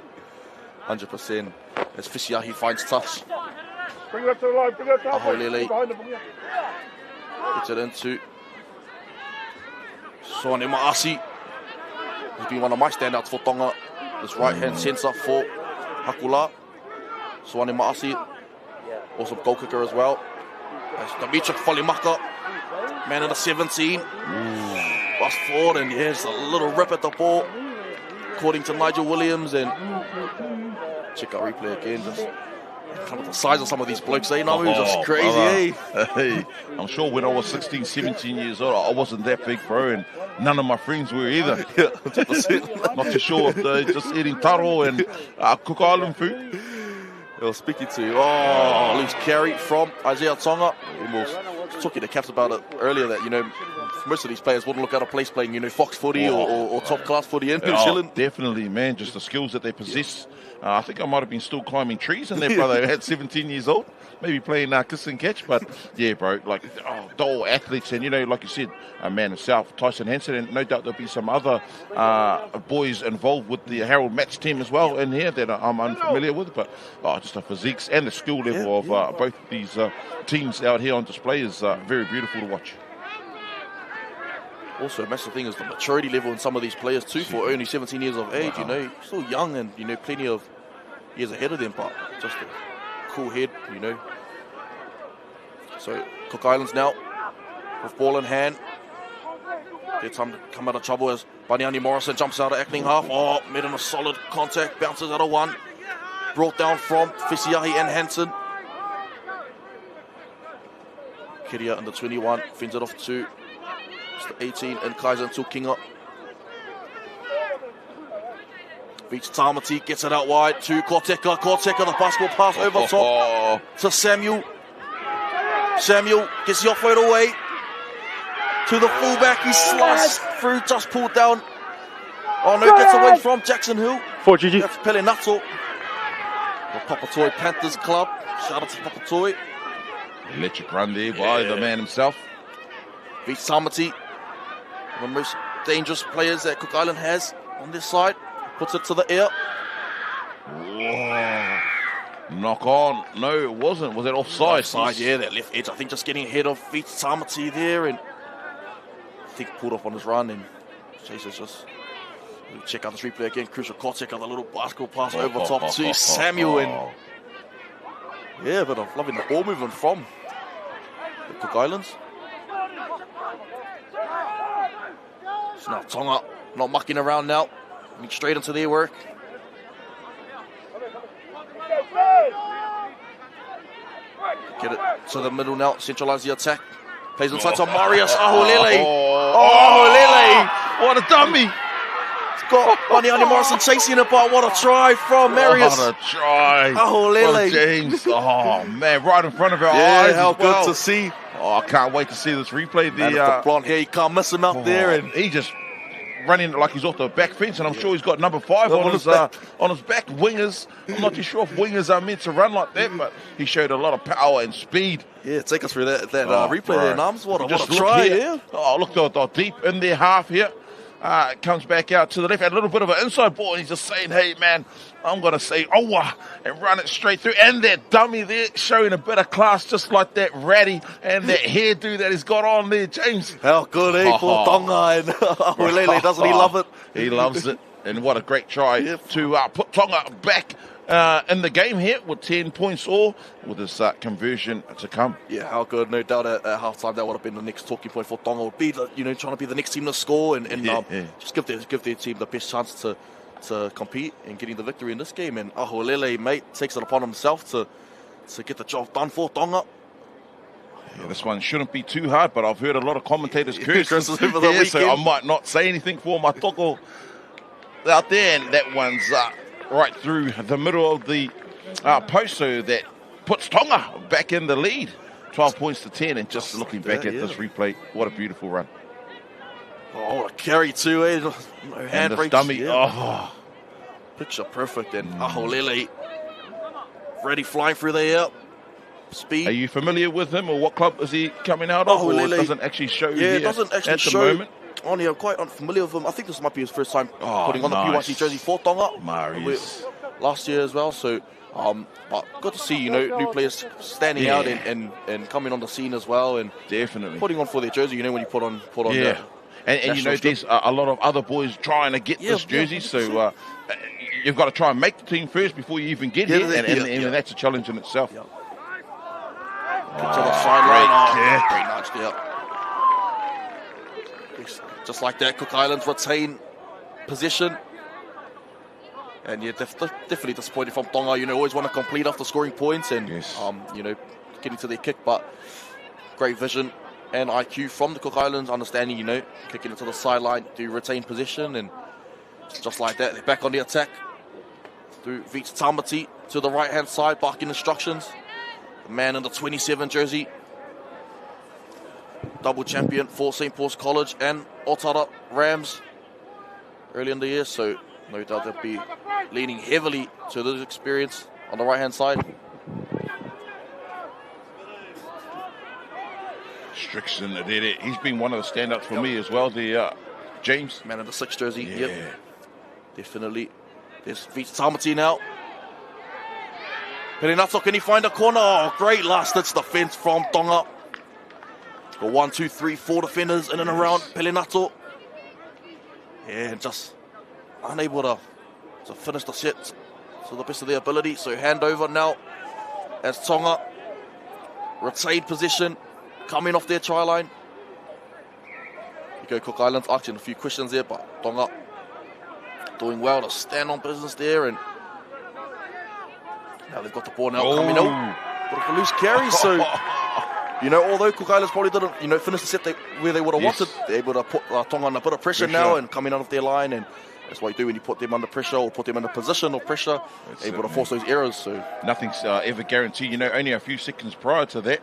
100%. As Fisiahi finds touch. Bring that to the line, bring that to Ahulele gets it into Soane Maasi. He's been one of my standouts for Tonga. This right-hand centre for Hakula. Soane Maasi, awesome goal kicker as well. That's Dimitri Folimaka, man in the 17. Bust forward, and here's a little rip at the ball, according to Nigel Williams. And check out replay again. Just come with the size of some of these blokes, Namu, just crazy, Hey, I'm sure when I was 16, 17 years old, I wasn't that big, bro, and none of my friends were either. Not too sure if they're just eating taro and Cook Island food. Well, speaking to loose carry from Isaiah Tonga. We was talking to Caps about it earlier that, most of these players wouldn't look out of place playing, Fox footy or top class footy in New Zealand. Definitely, man, just the skills that they possess. I think I might have been still climbing trees in there, brother. At 17 years old, maybe playing kiss and catch. But yeah, bro, dull athletes, and like you said, a man himself, Tyson Hansen, and no doubt there'll be some other boys involved with the Harold Match team as well in here that I'm unfamiliar with. But just the physiques and the skill level of both of these teams out here on display is very beautiful to watch. Also, a massive thing is the maturity level in some of these players too, for only 17 years of age. Still young, and plenty of years ahead of them. But just the cool head, you know. So Cook Islands now with ball in hand. Get time to come out of trouble as Baniani Morrison jumps out of acting half. Oh, made in a solid contact, bounces out of one. Brought down from Fisiahi and Hansen. Kiria under 21, fins it off to Mr. 18 and Kaiser until Kinga. Beats Tamati, gets it out wide to Korteka. Korteka, the basketball pass over top to Samuel. Samuel gets the offload away to the fullback. He sliced through, just pulled down. Oh no, gets away from Jackson Hill. For GG. That's Pelenato. The Papatoy Panthers Club. Shout out to Papatoy. Electric run there by the man himself. Beats Tamati. One of the most dangerous players that Cook Island has on this side. Puts it to the air. Whoa. Knock on. No, it wasn't. Was it offside? Offside, yeah, that left edge. I think just getting ahead of Beats Tamati there, and I think pulled off on his run, and Jesus just check out this replay again. Crucial Korteka, the little basketball pass over top to Samuel, and yeah, but I'm loving the ball movement from the Cook Islands. So now Tonga not mucking around now, straight into their work. Get it to the middle now, centralise the attack. Plays inside to Marius Ahulele. Oh, what a dummy! It's got Baniani Morrison chasing it, but what a try from Marius. What a try Ahulele. from James. Oh man, right in front of our eyes. Yeah, how as well. good to see. Oh, I can't wait to see this replay. The blonde hair, you can't miss him up there, and he just running like he's off the back fence, and I'm sure he's got number 5 on his back. Wingers, I'm not too sure if wingers are meant to run like that, but he showed a lot of power and speed. Yeah, take us through that replay there, Nams. What a try, yeah. Oh, look, they're deep in their half here. Comes back out to the left, and a little bit of an inside ball, and he's just saying, hey man, I'm going to say and run it straight through. And that dummy there showing a bit of class, just like that ratty and that hairdo that he's got on there, James. How good, eh, for Tonga, and Ahulele, doesn't he love it? He loves it, and what a great try to put Tonga back in the game here with 10 points all, with this conversion to come. Yeah, how good. No doubt at halftime that would have been the next talking point for Tonga. Would be, trying to be the next team to score and just give their team the best chance to compete and getting the victory in this game. And Ahulele, mate, takes it upon himself to get the job done for Tonga. Yeah, this one shouldn't be too hard, but I've heard a lot of commentators curse over the weekend. So I might not say anything for my toko out there, and that one's right through the middle of the post, so that puts Tonga back in the lead, 12 points to 10. And just looking back at this replay, what a beautiful run. Oh, what a carry too, eh? No handbrakes. Dummy. Yeah. Picture perfect. And Ahulele ready, flying through the air. Speed. Are you familiar with him, or what club is he coming out of? Or it doesn't actually show you it doesn't actually at show. the moment? I'm quite unfamiliar with him. I think this might be his first time putting on the PYC jersey for Tonga. Marius. Last year as well. So, but good to see, new players standing out and coming on the scene as well, and definitely putting on for their jersey. When you put on and there's a lot of other boys trying to get this jersey, so you've got to try and make the team first before you even get here, and that's a challenge in itself. To the sideline. Great nudge there. Just like that, Cook Islands retain possession. And definitely disappointed from Tonga. Always want to complete after scoring points and getting to their kick, but great vision and IQ from the Cook Islands, understanding, kicking it to the sideline, do retain possession, and just like that, they're back on the attack. Through Vita Tamati to the right hand side, barking instructions. The man in the 27 jersey, double champion for St. Paul's College and Otara Rams early in the year, so no doubt they'll be leaning heavily to this experience on the right hand side. Strickson did it. He's been one of the standouts for me as well. The James, man in the 6 jersey. Yep, definitely. There's Vita Tamati now. Perenato, can he find a corner? Oh, great last-ditch defense from Tonga. Got 1, 2, 3, 4 defenders in and around Perenato. Yeah, just unable to finish the set to the best of their ability. So handover now as Tonga retained possession, coming off their try line. You go Cook Islands asking a few questions there, but Tonga doing well to stand on business there, and now they've got the ball now coming out. Bit of a loose carry, so you know, although Cook Islands probably didn't, you know, finish the set where they would have wanted, they're able to put Tonga under a bit of pressure now and coming out of their line, and that's what you do when you put them under pressure or put them under position or pressure, able to force those errors. So nothing's ever guaranteed. You know, only a few seconds prior to that,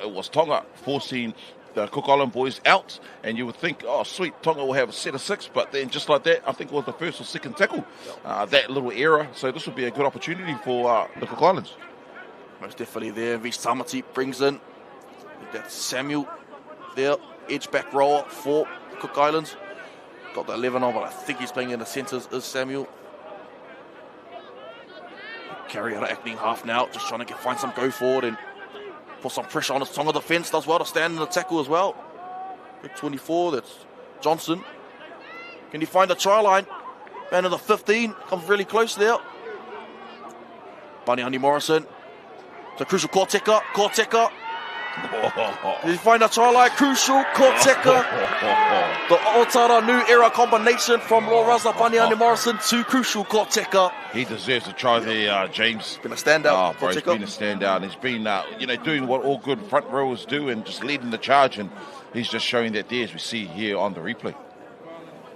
it was Tonga forcing the Cook Island boys out, and you would think, oh sweet, Tonga will have a set of 6, but then just like that, I think it was the first or second tackle, that little error. So this would be a good opportunity for the Cook Islands. Most definitely there. Vish Tamati brings in, that's Samuel there, edge back rower for Cook Islands. Got the 11 on, but I think he's playing in the centres is Samuel. Carry out of acting half now, just trying to find some go forward and put some pressure on his Tonga defence. Does well to stand in the tackle as well. Big 24, that's Johnson. Can he find the try line? Man of the 15, comes really close there. Bunny Morrison. It's a crucial Korteka. Did he find a try line? Crucial Korteka. The Otara new era combination from Raza Bunny Morrison to crucial Korteka. He deserves a try there, James. Been a standout. He's been a standout. He's been, you know, doing what all good front rowers do and just leading the charge. And he's just showing that there, as we see here on the replay.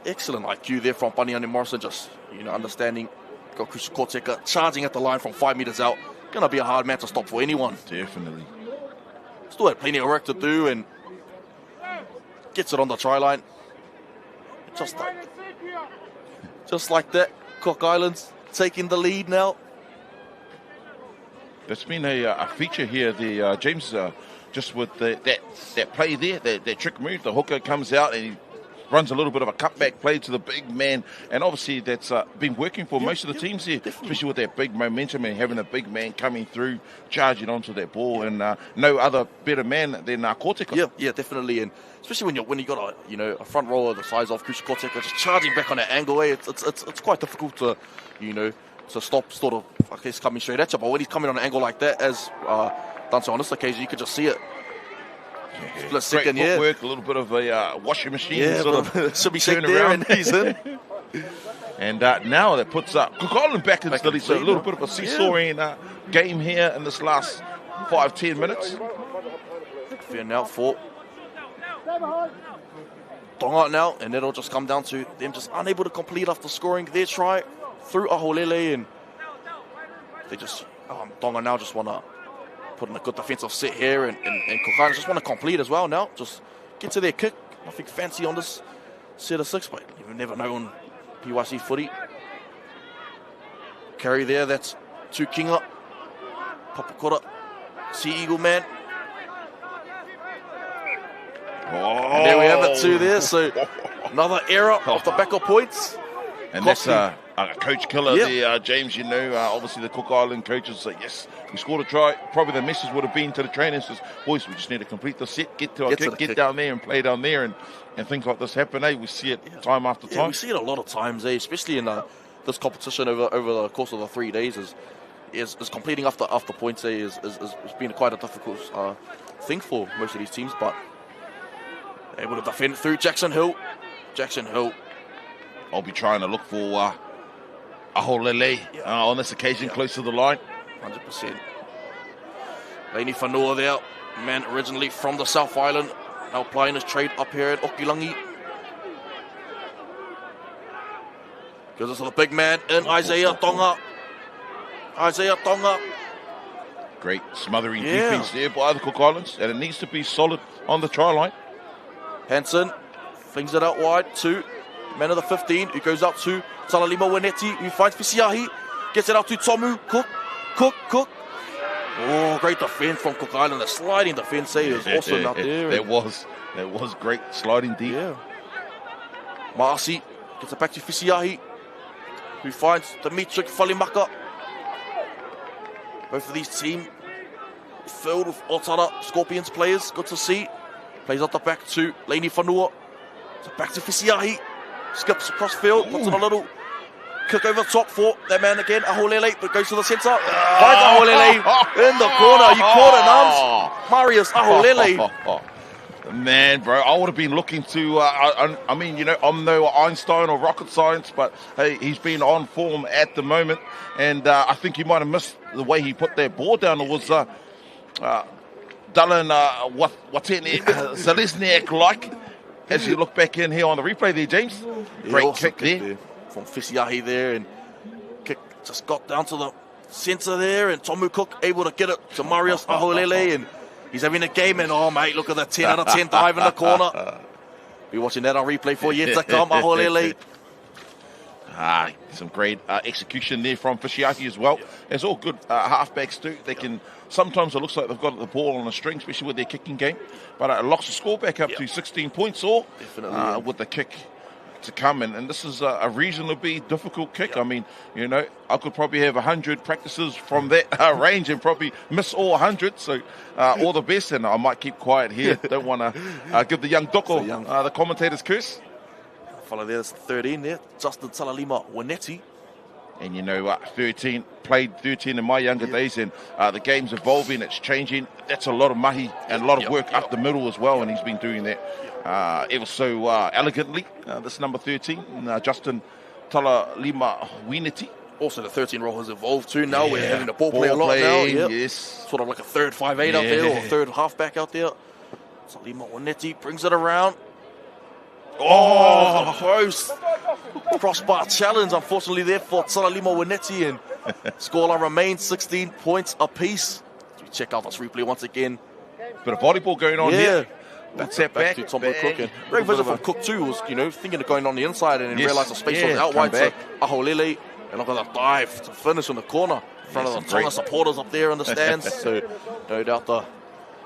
Excellent IQ there from Bunny Morrison. Just, you know, understanding. Got crucial Korteka charging at the line from 5 meters out. Gonna be a hard man to stop for anyone. Definitely. Still had plenty of work to do and gets it on the try line. Just like that, Cook Islands taking the lead now. That's been a feature here, James, just with that play there, that trick move. The hooker comes out and he runs a little bit of a cutback play to the big man, and obviously that's been working for most of the teams here, especially with that big momentum and having a big man coming through, charging onto that ball, and no other better man than Korteka. Yeah, definitely, and especially when you got a front rower the size of Crucial Korteka just charging back on that angle, it's quite difficult to to stop sort of coming straight at you. But when he's coming on an angle like that, as done so on this occasion, you could just see it. Split second, great footwork, a little bit of a washing machine. Yeah, sort of should be shaking there, and he's in. And now that puts Cook Island back in the lead. So a little bit of a seesawing game here in this last 5-10 minutes. Fair now for Tonga now, and it'll just come down to them just unable to complete after scoring their try through Aholele, and they just Tonga now just want to put in a good defensive set here, and Cook Islands just want to complete as well now. Just get to their kick. Nothing fancy on this set of 6, but you never know on PYC footy. Carry there, that's to Kinga. Papakora, Sea Eagle man. And there we have it, 2 there. So another error off the back of points. And that's a coach killer there, James. You know, obviously the Cook Island coaches say, yes, we scored a try. Probably the message would have been to the trainers, says, boys, we just need to complete the set, get to our kick, get down there and play down there. And things like this happen, We see it time after time. We see it a lot of times, especially in this competition over the course of the 3 days. Is completing after points, has been quite a difficult thing for most of these teams, but able to defend through Jackson Hill. I'll be trying to look for Aholele on this occasion, close to the line. 100%. Laini Whanua there, man originally from the South Island, now playing his trade up here at Okilangi. Gives us to the big man in Isaiah Tonga. Great smothering defense there by the Cook Islands, and it needs to be solid on the try line. Hansen flings it out wide to man of the 15, who goes up to Talalima Wanetti, who finds Fisiahi, gets it out to Tomu. Cook. Oh, great defense from Cook Island. The sliding defense is awesome out there. That was great sliding deep. Yeah. Maasi gets it back to Fisiahi, who finds Dimitri Falimaka. Both of these teams filled with Otara Scorpions players. Good to see. Plays out the back to Laini Whanua. So back to Fisiahi. Skips across field. Puts in a little Kick over the top for that man again, Ahulele, but goes to the centre. Finds Ahulele in the corner. You caught it, Nums. Marius Ahulele. Man, bro, I would have been looking to, I mean, you know, I'm no Einstein or rocket science, but hey, he's been on form at the moment, and I think he might have missed the way he put that ball down. It was Dylan Zelezniak-like, as you look back in here on the replay there, James. Great awesome kick there. From Fisiahi there, and kick just got down to the centre there, and Tomu Cook able to get it to Marius Ahulele, and he's having a game, and oh mate, look at that 10 out of 10 dive in the corner. Be watching that on replay for years to come, Ahulele. Some great execution there from Fisiahi as well. It's all good halfbacks too. They can, sometimes it looks like they've got the ball on a string, especially with their kicking game, but it locks the score back up to 16 points or with the kick to come, and this is a reasonably difficult kick. I mean, you know, I could probably have 100 practices from that range and probably miss all 100, so all the best, and I might keep quiet here. Don't want to give the young Doko the commentator's curse. Follow there's 13 there, Justin Talalima Wanetti. And you know, 13, played 13 in my younger days, and the game's evolving, it's changing. That's a lot of mahi and a lot of work up the middle as well, and he's been doing that ever so elegantly. This number 13, Justin Talalima Wanetti. Also, the 13 role has evolved too. Now we're having a ball play a lot now. Yes. Sort of like a third 5'8" out there, or a third halfback out there. Talalima Wanetti brings it around. Oh, close. Crossbar challenge, unfortunately, there for Talalima Wanetti, and scoreline remains 16 points apiece. As we check out this replay once again. Bit of volleyball going on here. That's that back to Tom Cook. And great vision from Cook too, was, you know, thinking of going on the inside and then realised the space was out wide to Ahulele. And look at that dive to finish in the corner in front of the Tonga supporters up there in the stands. So no doubt the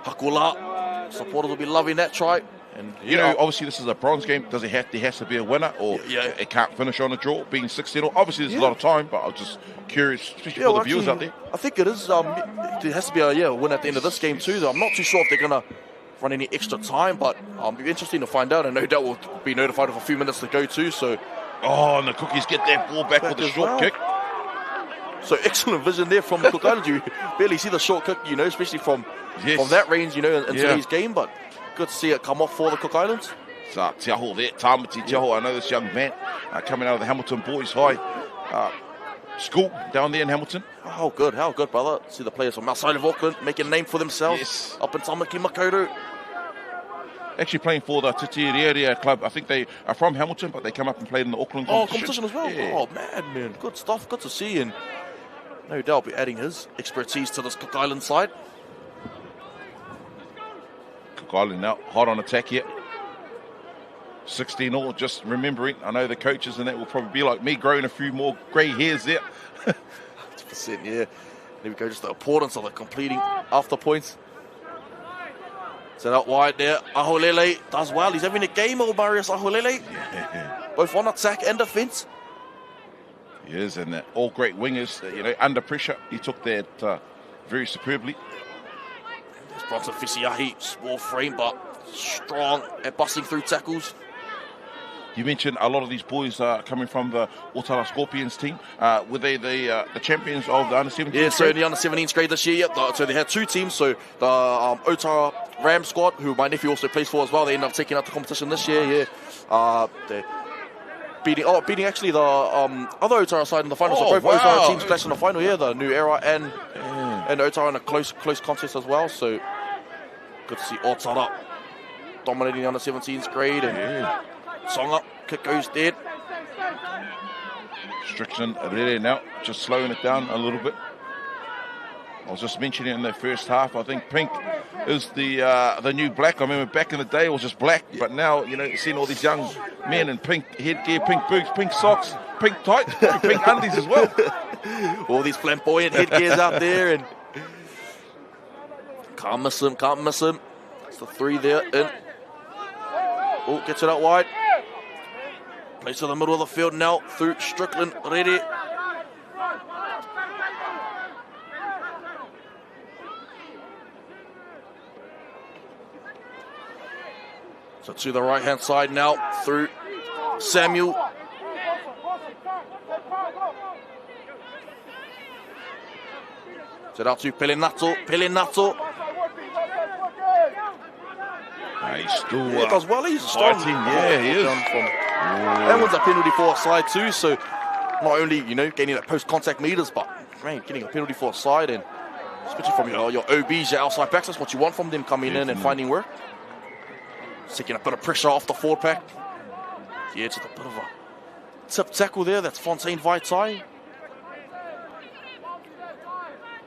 Hakula supporters will be loving that try. And you know, obviously this is a bronze game. Does it have? There has to be a winner, or it can't finish on a draw, being 6-0. Obviously, there's a lot of time, but I was just curious, especially for the viewers out there. I think it is. There has to be a win at the end of this game too. Though I'm not too sure if they're gonna run any extra time, but it'll be interesting to find out. And no doubt we'll be notified of a few minutes to go too. So, and the Cookies get that ball back with a short kick. So excellent vision there from the Cook Islands. You barely see the short kick, you know, especially from that range, you know, in today's game, but. Good to see it come off for the Cook Islands. So, Tiaho there, Tama Tiaho. I know this young man coming out of the Hamilton Boys High school down there in Hamilton. How good, brother. See the players from outside of Auckland making a name for themselves up in Tamaki Makaurau. Actually playing for the Titireria club. I think they are from Hamilton, but they come up and played in the Auckland competition. As well? Yeah. Oh, man. Good stuff. Good to see. And no doubt be adding his expertise to this Cook Island side. Island now hot on attack here. 16-all, just remembering. I know the coaches and that will probably be like me, growing a few more grey hairs there. 100%, yeah. There we go, just the importance of the completing after points. Set out wide there. Ahulele does well. He's having a game, old Marius Ahulele. Both on attack and defence. He is, and all great wingers, you know, under pressure. He took that very superbly. There's Bronson Fisiahi, small frame, but strong at busting through tackles. You mentioned a lot of these boys are coming from the Otara Scorpions team. Were they the champions of the under-17? Yeah, so the under-17s grade this year. So they had two teams. So the Otara Ram squad, who my nephew also plays for as well, they ended up taking out the competition this year. They're beating actually the other Otara side in the final. So both Otara teams clashed in the final. Yeah, the New Era and Otara in a close contest as well. So good to see Otara dominating the under-17s grade. And Song up, kick goes dead. Strickland really now, just slowing it down a little bit. I was just mentioning in the first half, I think pink is the new black. I remember back in the day it was just black, but now, you know, you're seeing all these young men in pink headgear, pink boots, pink socks, pink tights, pink undies as well. All these flamboyant headgears out there, and can't miss him. It's the three there in. Oh, gets it out wide. Plays to the middle of the field now through Strickland. Ready. So to the right hand side now through Samuel. Set out to Pelenato. He's still Yeah, does well. He's strong. fighting. Yeah, he is. That one's a penalty for offside too. So not only gaining that post-contact meters, but man, getting a penalty for offside, and especially from your OBs, your outside backs. That's what you want from them coming in and finding work. Taking a bit of pressure off the forward pack. Yeah, just a bit of a tip tackle there. That's Fontaine Vaitai.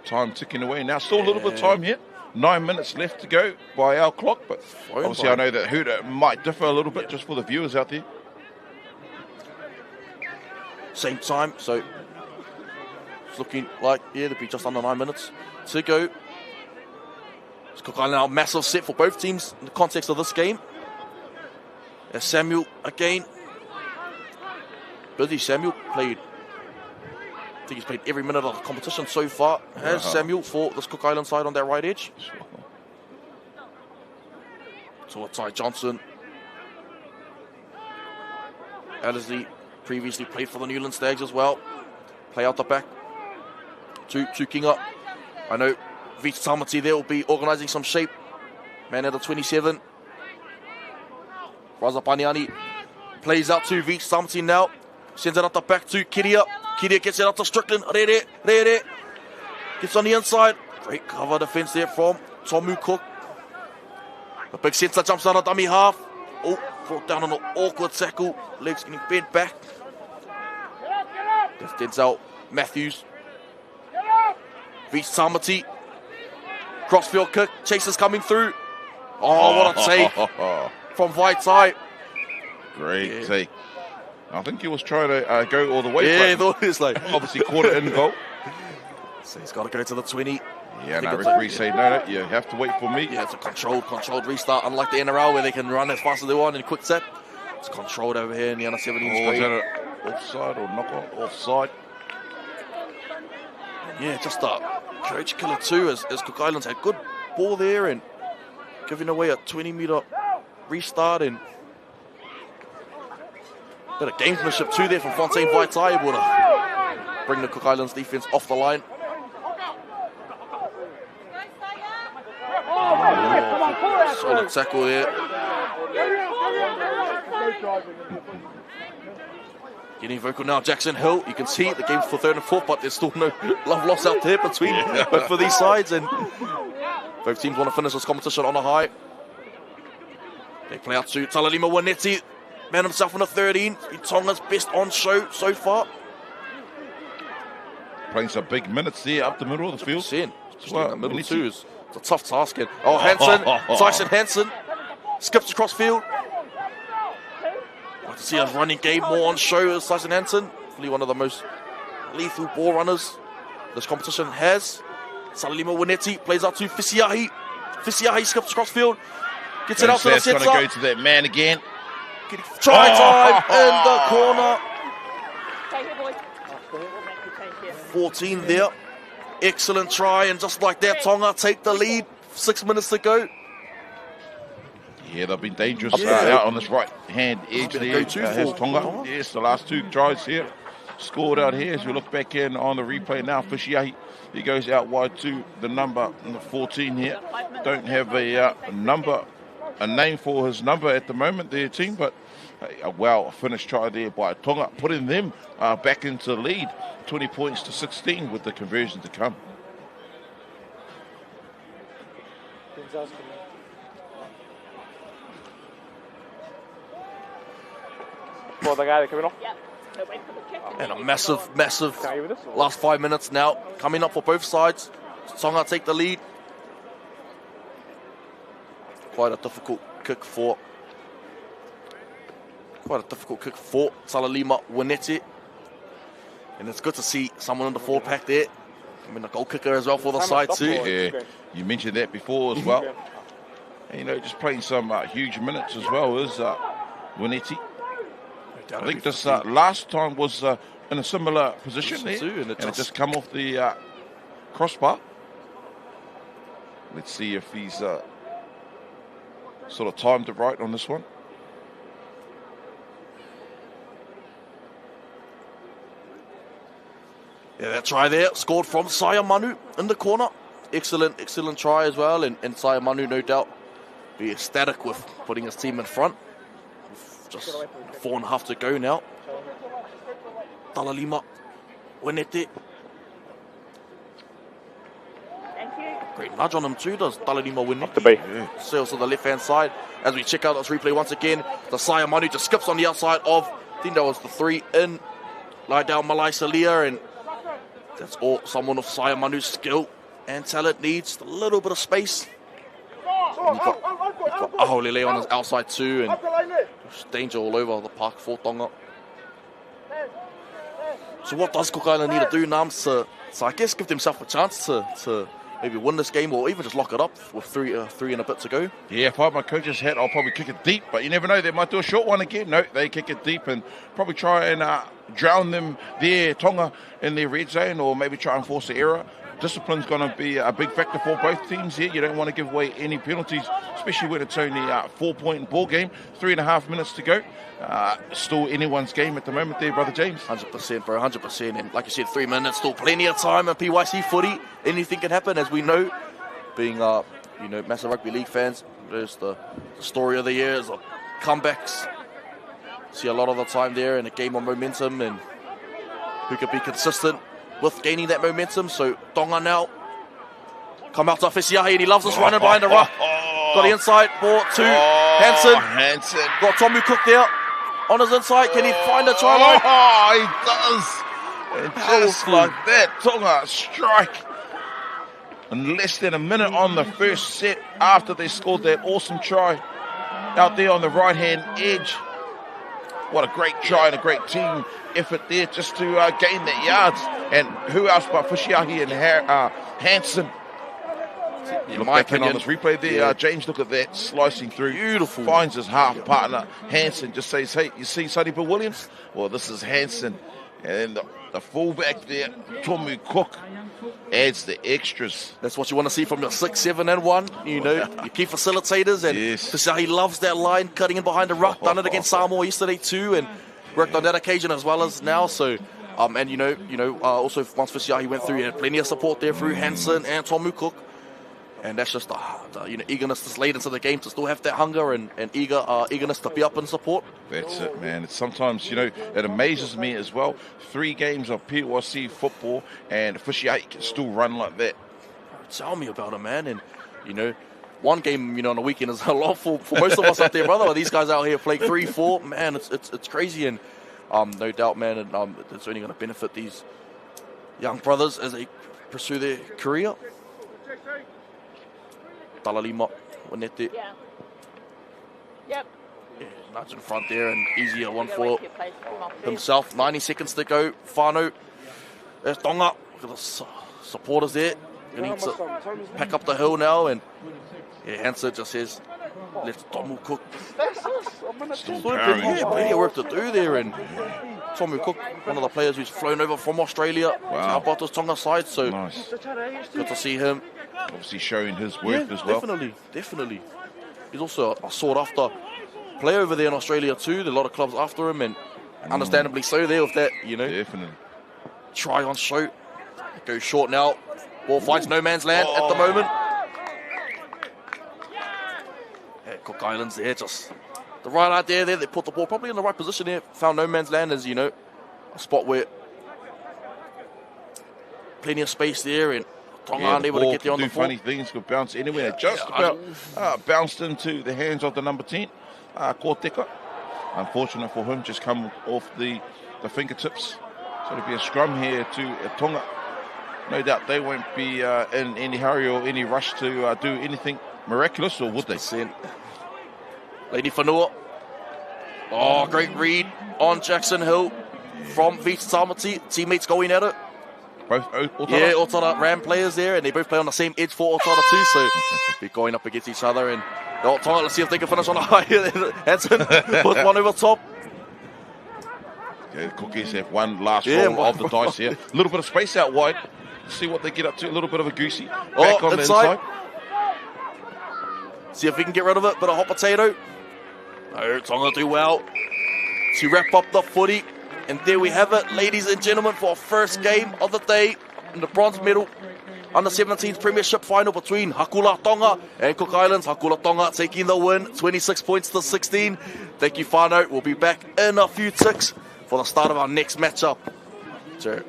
Time ticking away now. Still a little bit of time here. 9 minutes left to go by our clock, but obviously I know that Huda might differ a little bit just for the viewers out there. Same time, so it's looking like there'll be just under 9 minutes to go. It's Cook Island now, massive set for both teams in the context of this game. There's Samuel again. Busy Samuel played. I think he's played every minute of the competition so far. Has Samuel for this Cook Island side on that right edge. So Ty Johnson. Ellerslie previously played for the Newland Stags as well. Play out the back to Kinga. I know Vich Tamati there will be organising some shape. Man at the 27. Raza Paniani plays out to Vich Tamati now. Sends it out the back to Kiria. Kiria gets it out to Strickland. Rere. Gets on the inside. Great cover defence there from Tomu Cook. The big centre jumps out of dummy half. Oh, brought down on an awkward tackle. Legs getting bent back. That's Denzel Matthews. Vich Tamati. Crossfield kick. Chasers coming through. Oh, what a take from Vaitai. Great take. I think he was trying to go all the way. Yeah, he thought it was like obviously caught it in goal. So he's got to go to the 20. Yeah, now referee say no, you have to wait for me. Yeah, it's a controlled restart, unlike the NRL where they can run as fast as they want in a quick set. It's controlled over here in the under 17s. Is that an offside or knock on? Offside. Yeah, just a coach killer too, as Cook Islands had good ball there and giving away a 20-metre restart, and bit of gamesmanship too there from Fontaine Vaitai, able to bring the Cook Islands defence off the line. Oh, solid tackle there. Getting vocal now, Jackson Hill. You can see the game's for third and fourth, but there's still no love lost out there between both for these sides, and both teams want to finish this competition on a high. They play out to Talalima Wanetti. Man himself on the 13. Tonga's best on show so far. Playing some big minutes there up the middle of the field. Well, the middle too is a tough task. And Hansen, Tyson Hansen skips across field. Like to see a running game more on show as Tyson Hansen. Probably one of the most lethal ball runners this competition has. Talalima Wanetti plays out to Fisiahi. Fisiahi skips across field. Gets it out to the centre. Going to go to that man again. Try time in the corner. 14 there. Excellent try, and just like that, Tonga take the lead. 6 minutes to go. Yeah, they've been dangerous out on this right hand edge there. Has Tonga. Yes, the last two tries here scored out here. As we look back in on the replay now, Fishiahi, he goes out wide to the number 14 here. Don't have a name for his number at the moment, their team, but a well finished try there by Tonga, putting them back into the lead, 20 points to 16 with the conversion to come. And a massive last 5 minutes now coming up for both sides. Tonga take the lead. Quite a difficult kick for Talalima Wanetti. And it's good to see someone in the forward pack there. I mean, a goal kicker as well for the side too. Yeah, you mentioned that before as well. And, just playing some huge minutes as well as Wanetti. I think this last time was in a similar position there. And it just come off the crossbar. Let's see if he's sort of timed it right on this one. Yeah, that try there, scored from Saya Manu in the corner. Excellent try as well, and Saya Manu, no doubt, be ecstatic with putting his team in front. With just 4.5 to go now. Talalima, Wenete. Great nudge on him too, does Talalima Wenete. Yeah. Sails to the left-hand side. As we check out this replay once again, the Saya Manu just skips on the outside of, I think that was the 3 in, lie down Malai Salia, and that's all someone of Saya Manu's skill and talent needs. A little bit of space. And you've got Aholele on his outside too, and there's danger all over the park for Tonga. So what does Cook Island need to do, Nams, to I guess give themselves a chance to maybe win this game, or even just lock it up with three and a bit to go? Yeah, if I had my coach's hat, I'll probably kick it deep, but you never know, they might do a short one again. No, they kick it deep and probably try and drown them there, Tonga, in their red zone, or maybe try and force the error. Discipline's going to be a big factor for both teams here. You don't want to give away any penalties, especially when it's only a 4-point ball game, 3.5 minutes to go. Still anyone's game at the moment there, Brother James. 100%, bro, 100%. And like you said, 3 minutes, still plenty of time at PYC footy. Anything can happen, as we know. Being, massive rugby league fans, there's the story of the year is the comebacks. See a lot of the time there in a game of momentum, and who could be consistent with gaining that momentum. So Tonga now come out to Fesiahi, and he loves this running behind the ruck. Got the inside ball to Hansen. Got Tomu Cook there on his inside. Can he find the try line? Oh, he does. And just like that, Tonga strike. In less than a minute on the first set, after they scored that awesome try out there on the right-hand edge. What a great try and a great team effort there just to gain that yards. And who else but Fesiahi and Hansen? In my opinion, on this replay there, James, look at that, slicing through. Beautiful. Finds his half partner, Hansen, just says, hey, you see Sonny Bill Williams? Well, this is Hansen. And the fullback there, Tomu Cook, adds the extras. That's what you want to see from your 6, 7, and 1. You know, your key facilitators. And Fesiahi loves that line, cutting in behind the ruck. Done it against Samoa yesterday too, and worked on that occasion as well as now. So, also once Fesiahi went through, he had plenty of support there through Hansen and Tomu Cook. And that's just the eagerness that's laid into the game to still have that hunger and eagerness to be up and support. That's it, man. It's sometimes, it amazes me as well. 3 games of PYC football and Fesiahi can still run like that. Tell me about it, man. And, one game, on the weekend is a lot for most of us out there, brother. These guys out here play 3, 4. Man, it's crazy. And no doubt, man, and it's only going to benefit these young brothers as they pursue their career. Talalima, Wenete. Yeah. Yep. Yeah, nudge in front there, and easier one for himself. 90 seconds to go. Whānau. There's Tonga. Look at the supporters there. He needs to pack up the hill now, and Hansen just says, let's Tomu Cook. Plenty of work to do there, and Tomu Cook, one of the players who's flown over from Australia to help out this Tonga side, so nice. Good to see him. Obviously showing his worth as well. Definitely. He's also a sought-after player over there in Australia too. There are a lot of clubs after him, and understandably so there with that, Definitely. Try on show. Goes short now. Ball finds no man's land at the moment. Yeah, Cook Islands there, just the right out there. They put the ball probably in the right position here. Found no man's land as, a spot where plenty of space there, and Tonga aren't able to get there on the ball. Funny things, could bounce anywhere. Just about bounced into the hands of the number 10, Koteka. Unfortunate for him, just come off the fingertips. So it'll be a scrum here to Tonga. No doubt they won't be in any hurry or any rush to do anything miraculous, or would they? Lady Whanua. Oh, great read on Jackson Hill from Vita Tama. Teammates going at it. Both Otara? Yeah, Otara Ram players there, and they both play on the same edge for Otara too, so they're going up against each other. And Tonga, let's see if they can finish on a high. Hansen with one over top. Yeah, the Cookies have one last roll of the dice here. A little bit of space out wide. See what they get up to. A little bit of a goosey. Back on inside. See if we can get rid of it. Bit of hot potato. No, Tonga do well to wrap up the footy. And there we have it, ladies and gentlemen, for our first game of the day in the bronze medal under 17s Premiership final between Hakula Tonga and Cook Islands. Hakula Tonga taking the win, 26 points to 16. Thank you, whānau. We'll be back in a few ticks for the start of our next matchup. Cheers.